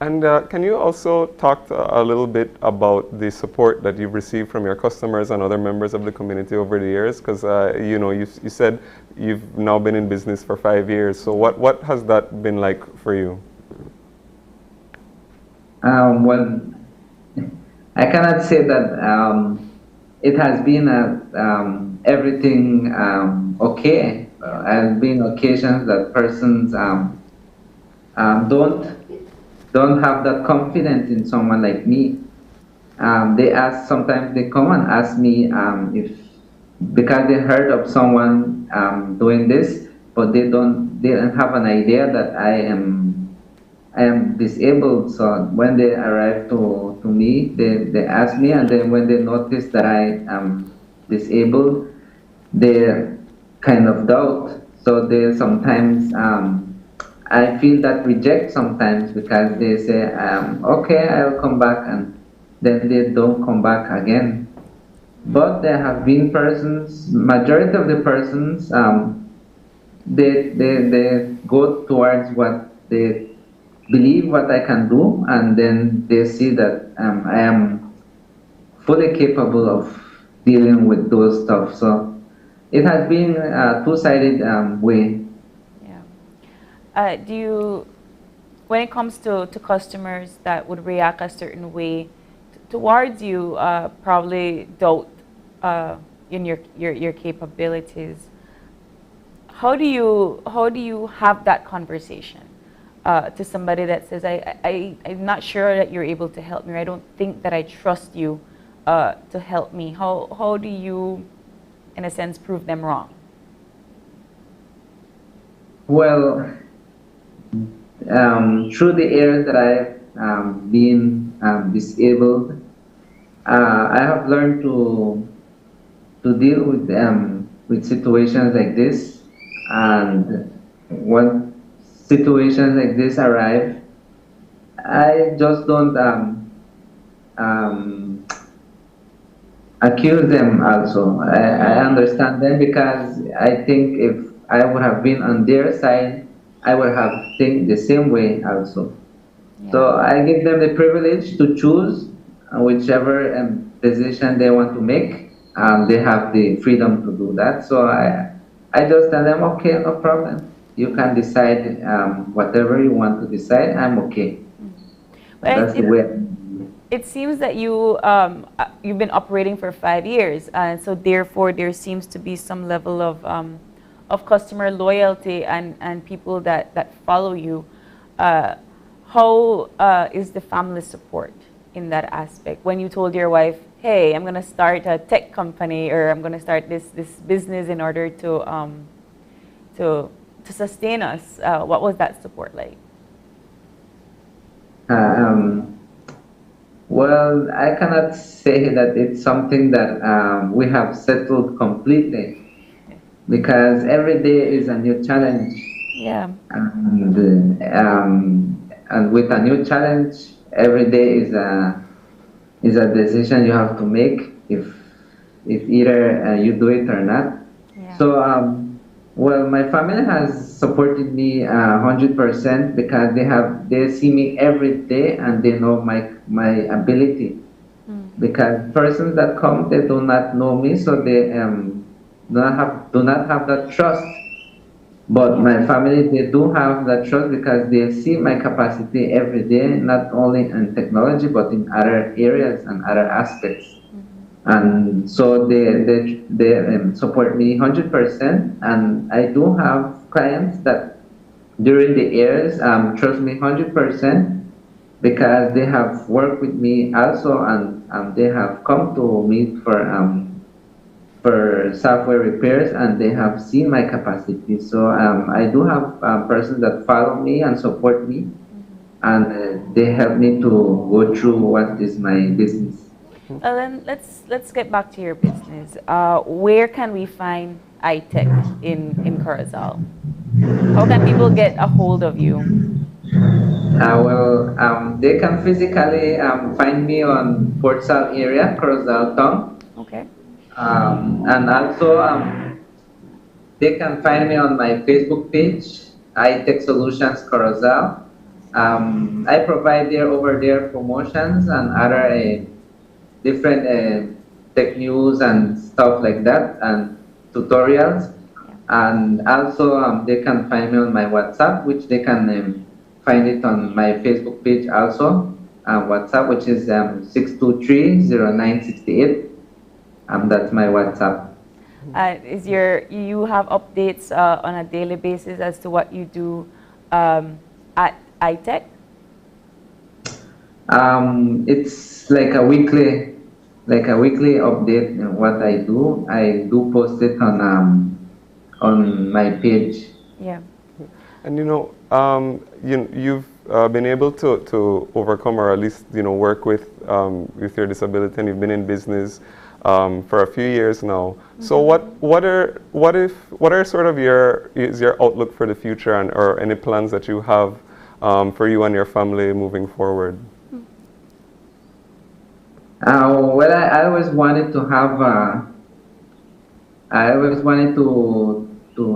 And can you also talk a little bit about the support that you've received from your customers and other members of the community over the years? Because you said you've now been in business for 5 years. So what has that been like for you? Well, I cannot say that it has been everything okay. There have been occasions that persons don't have that confidence in someone like me. Sometimes they come and ask me if, because they heard of someone doing this, but they don't have an idea that I am disabled. So when they arrive to me, they ask me, and then when they notice that I am disabled, they kind of doubt. So they sometimes I feel that reject sometimes, because they say, okay, I'll come back, and then they don't come back again. But there have been persons, majority of the persons, they go towards what they believe what I can do, and then they see that I am fully capable of dealing with those stuff. So it has been a two-sided way. When it comes to customers that would react a certain way towards you, probably doubt in your capabilities, how do you have that conversation to somebody that says, I'm not sure that you're able to help me, or I don't think that I trust you to help me? How do you, in a sense, prove them wrong? Well, through the years that I've been disabled, I have learned to deal with situations like this. And when situations like this arrive, I just don't accuse them also. I understand them, because I think if I would have been on their side, I would have think the same way also. Yeah. So I give them the privilege to choose whichever decision they want to make. They have the freedom to do that. So I just tell them, okay, no problem. You can decide whatever you want to decide. I'm okay. That's the way. It seems that you've been operating for 5 years, and so therefore there seems to be some level of customer loyalty and people that follow you. How is the family support in that aspect? When you told your wife, hey, I'm going to start a tech company, or I'm going to start this business in order to sustain us, what was that support like? Well, I cannot say that it's something that we have settled completely, because every day is a new challenge. Yeah. And and with a new challenge, every day is a decision you have to make if either you do it or not. So, well, my family has supported me 100% because they see me every day and they know my ability. Because persons that come, they do not know me, so they do not have that trust. But my family, they do have that trust because they see my capacity every day, not only in technology, but in other areas and other aspects. And so they support me 100%. And I do have clients that during the years trust me 100% because they have worked with me also, and they have come to me for software repairs, and they have seen my capacity. So I do have persons that follow me and support me, and they help me to go through what is my business. Well, then let's get back to your business. Where can we find iTech in Corozal? How can people get a hold of you? Well, they can physically find me on Port Sal area, Corozal town. Okay. And also, they can find me on my Facebook page, iTech Solutions Corozal. I provide over there promotions and other different tech news and stuff like that, and tutorials. And also, they can find me on my WhatsApp, which they can find it on my Facebook page also. WhatsApp, which is 623-0968. That's my WhatsApp. You have updates on a daily basis as to what you do at iTech? It's like a weekly update on what I do. I do post it on my page. Yeah. And you've been able to overcome, or at least work with your disability, and you've been in business for a few years now. So what are sort of your outlook for the future, and or any plans that you have for you and your family moving forward? Well, I always wanted to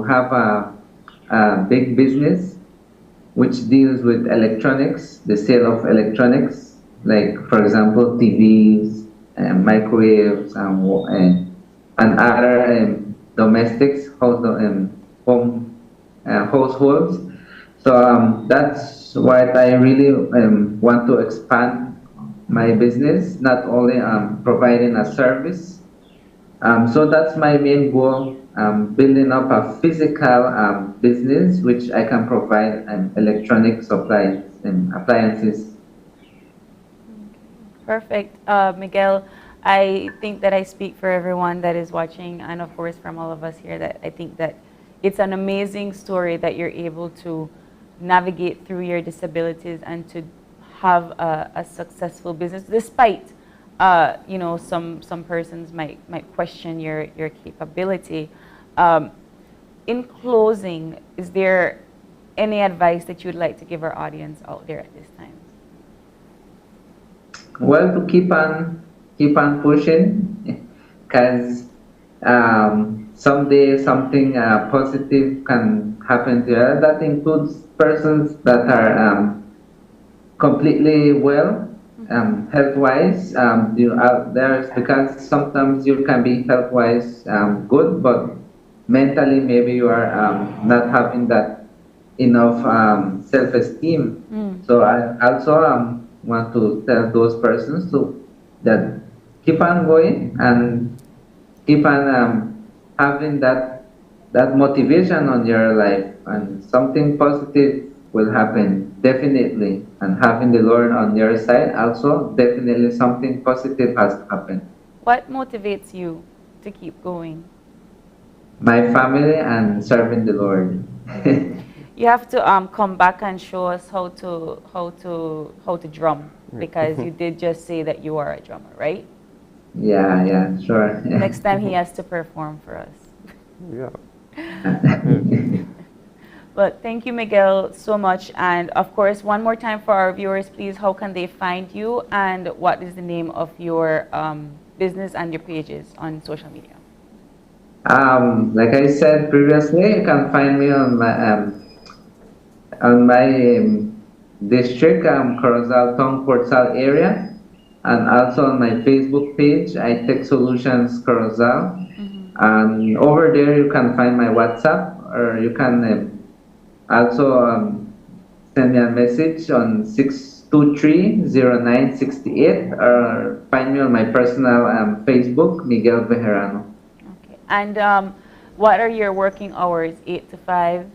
have a big business which deals with electronics, the sale of electronics, like for example TVs, microwaves, and other domestics, home households. So that's why I really want to expand my business, not only providing a service. So that's my main goal, building up a physical business which I can provide electronic supplies and appliances. Perfect. Miguel, I think that I speak for everyone that is watching, and of course from all of us here, that I think that it's an amazing story that you're able to navigate through your disabilities and to have a successful business, despite some persons might question your capability. In closing, is there any advice that you'd like to give our audience out there at this time? Well, to keep on pushing, because someday something positive can happen to you. That includes persons that are completely well, health-wise. There's because sometimes you can be health-wise good, but mentally maybe you are not having that enough self-esteem. So I also want to tell those persons that keep on going and keep on having that motivation on your life, and something positive will happen, definitely. And having the Lord on your side also, definitely something positive has happened. What motivates you to keep going? My family and serving the Lord. You have to come back and show us how to drum, because you did just say that you are a drummer, right? Yeah, sure. Next time he has to perform for us. Yeah. Well, thank you, Miguel, so much. And of course, one more time for our viewers, please, how can they find you and what is the name of your business and your pages on social media? Like I said previously, you can find me on my district, Corozal Town Portsal area, and also on my Facebook page, I Tech Solutions Corozal. And over there, you can find my WhatsApp, or you can also send me a message on 623-0968, or find me on my personal Facebook, Miguel Bejarano. Okay. And what are your working hours? 8 to 5?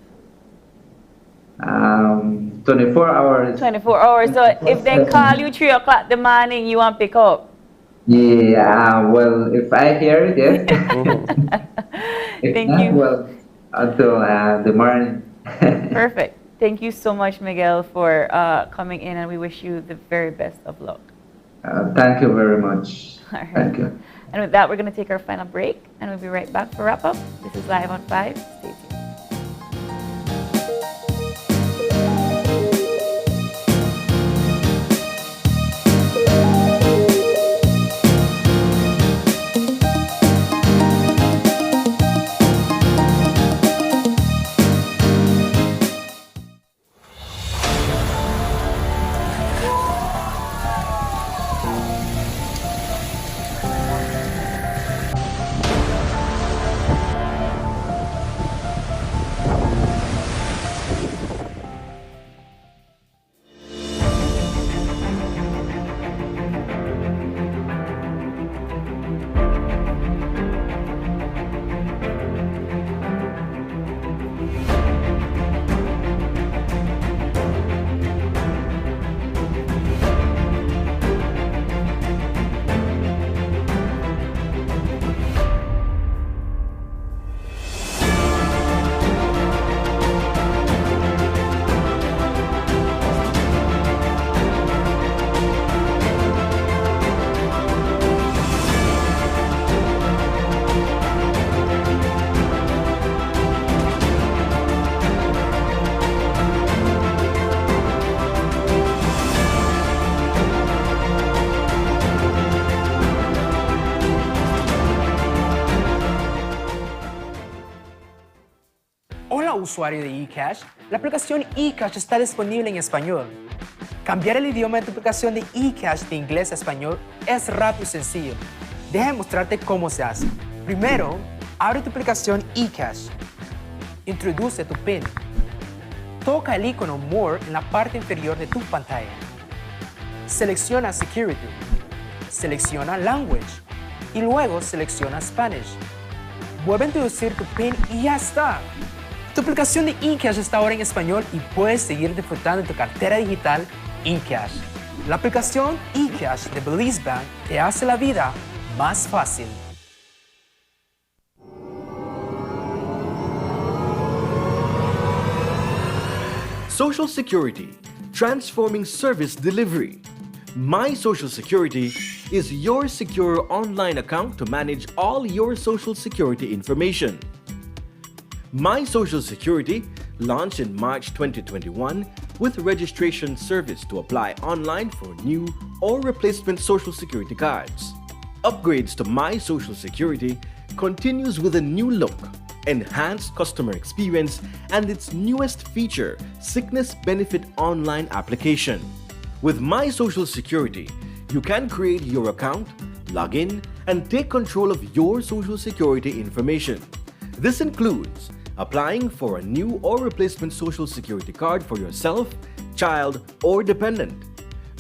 24 hours. 24 hours. So if they call you 3 o'clock in the morning, you want to pick up? Yeah, well, if I hear it, yes. If Thank not, you. well, until the morning. Perfect. Thank you so much, Miguel, for coming in, and we wish you the very best of luck. Thank you very much. All right. Thank you. And with that, we're going to take our final break, and we'll be right back for wrap-up. This is Live on 5. Stay tuned. Hola usuario de eCash, la aplicación eCash está disponible en español. Cambiar el idioma de tu aplicación de eCash de inglés a español es rápido y sencillo. Déjame mostrarte cómo se hace. Primero, abre tu aplicación eCash. Introduce tu PIN. Toca el icono More en la parte inferior de tu pantalla. Selecciona Security. Selecciona Language. Y luego selecciona Spanish. Vuelve a introducir tu PIN y ya está. Tu aplicación de eCash está ahora en español y puedes seguir disfrutando de tu cartera digital eCash. La aplicación eCash de Belize Bank te hace la vida más fácil. Social Security, transforming service delivery. My Social Security is your secure online account to manage all your Social Security information. My Social Security launched in March 2021 with registration service to apply online for new or replacement Social Security cards. Upgrades to My Social Security continues with a new look, enhanced customer experience, and its newest feature, Sickness Benefit Online application. With My Social Security, you can create your account, log in, and take control of your Social Security information. This includes applying for a new or replacement Social Security card for yourself, child, or dependent.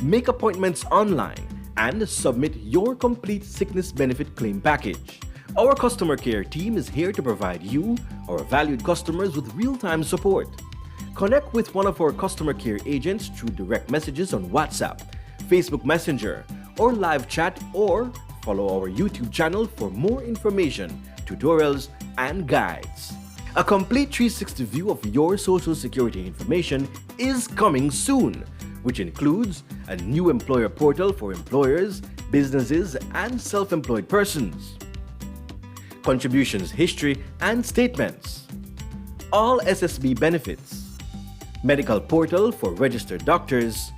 Make appointments online and submit your complete sickness benefit claim package. Our customer care team is here to provide you, our valued customers, with real-time support. Connect with one of our customer care agents through direct messages on WhatsApp, Facebook Messenger, or live chat, or follow our YouTube channel for more information, tutorials, and guides. A complete 360 view of your Social Security information is coming soon, which includes a new employer portal for employers, businesses, and self-employed persons, contributions history and statements, all SSB benefits, medical portal for registered doctors,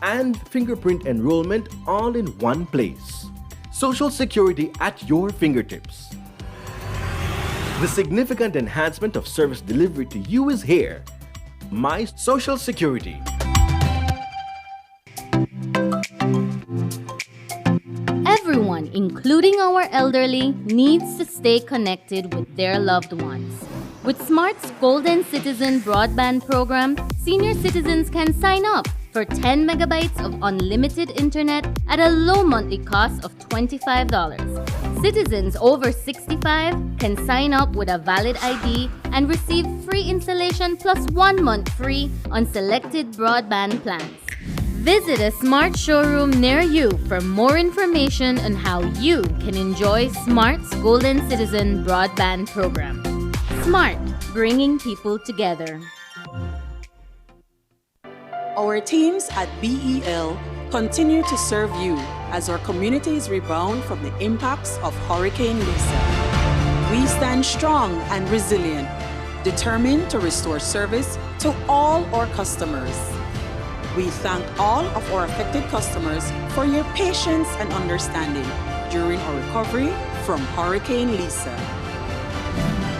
and fingerprint enrollment all in one place. Social Security at your fingertips. The significant enhancement of service delivery to you is here. My Social Security. Everyone, including our elderly, needs to stay connected with their loved ones. With Smart's Golden Citizen broadband program, senior citizens can sign up for 10 megabytes of unlimited internet at a low monthly cost of $25. Citizens over 65 can sign up with a valid ID and receive free installation plus 1 month free on selected broadband plans. Visit a Smart showroom near you for more information on how you can enjoy Smart's Golden Citizen broadband program. Smart, bringing people together. Our teams at BEL continue to serve you as our communities rebound from the impacts of Hurricane Lisa. We stand strong and resilient, determined to restore service to all our customers. We thank all of our affected customers for your patience and understanding during our recovery from Hurricane Lisa.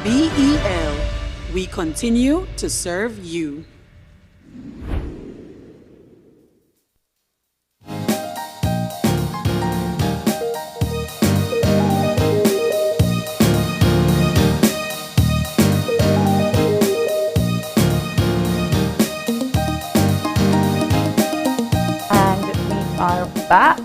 BEL, we continue to serve you. Back,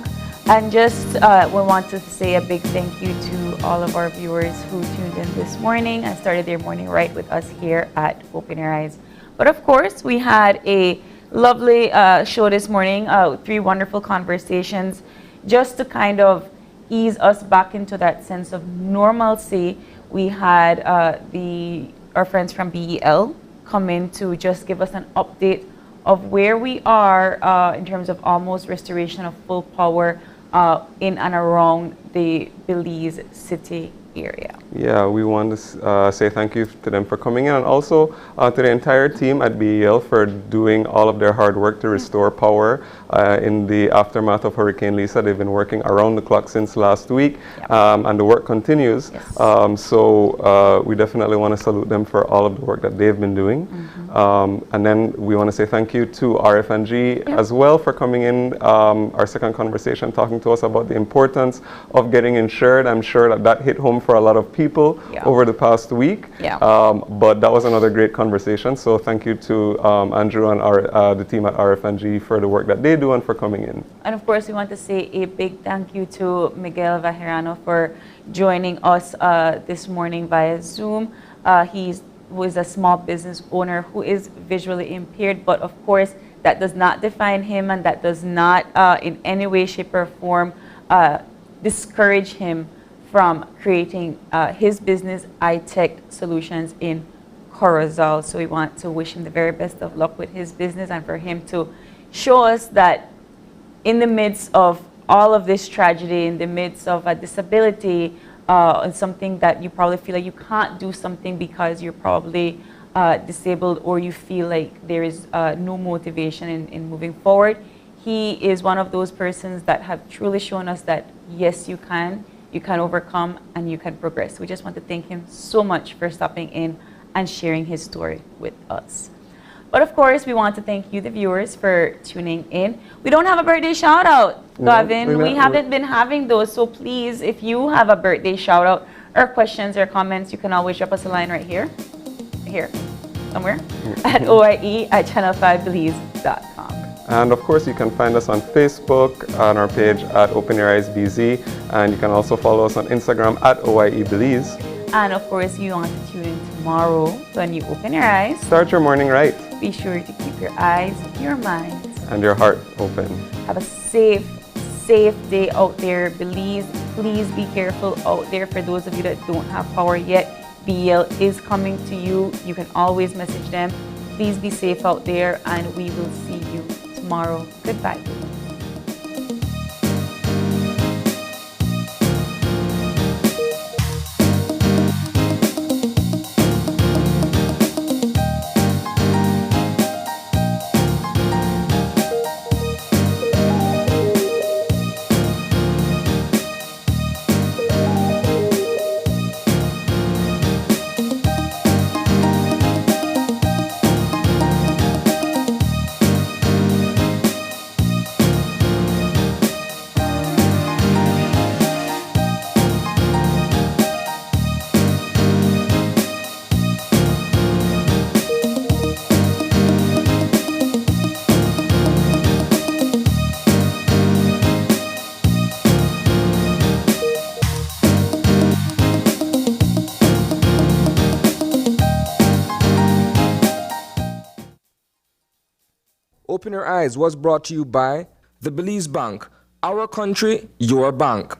and just we want to say a big thank you to all of our viewers who tuned in this morning and started their morning right with us here at Open Your Eyes. But of course, we had a lovely show this morning, 3 wonderful conversations, just to kind of ease us back into that sense of normalcy. We had our friends from BEL come in to just give us an update of where we are in terms of almost restoration of full power in and around the Belize City area. Yeah, we want to say thank you to them for coming in, and also to the entire team at BEL for doing all of their hard work to restore power in the aftermath of Hurricane Lisa. They've been working around the clock since last week, and the work continues. Yes. So we definitely want to salute them for all of the work that they've been doing. And then we want to say thank you to RFNG as well for coming in, our second conversation, talking to us about the importance of getting insured. I'm sure that hit home for a lot of people over the past week. But that was another great conversation. So thank you to Andrew and the team at RFNG for the work that they do and for coming in. And of course, we want to say a big thank you to Miguel Vajerano for joining us this morning via Zoom. He was a small business owner who is visually impaired, but of course, that does not define him, and that does not in any way, shape, or form discourage him from creating his business, iTech Solutions, in Corozal. So we want to wish him the very best of luck with his business, and for him to show us that in the midst of all of this tragedy, in the midst of a disability, and something that you probably feel like you can't do something because you're probably disabled, or you feel like there is no motivation in moving forward, he is one of those persons that have truly shown us that yes, you can overcome and you can progress. We just want to thank him so much for stopping in and sharing his story with us. But of course, we want to thank you, the viewers, for tuning in. We don't have a birthday shout out, Gavin. We haven't been having those. So please, if you have a birthday shout out or questions or comments, you can always drop us a line right here, somewhere, at oie@channel5belize.com. And of course, you can find us on Facebook on our page at Open Your Eyes BZ, and you can also follow us on Instagram at OIE Belize. And of course, you want to tune in tomorrow when you open your eyes. Start your morning right. Be sure to keep your eyes, your minds, and your heart open. Have a safe day out there. Belize, please be careful out there. For those of you that don't have power yet, BEL is coming to you. You can always message them. Please be safe out there, and we will see you tomorrow. Goodbye. Open Your Eyes was brought to you by the Belize Bank. Our country, your bank.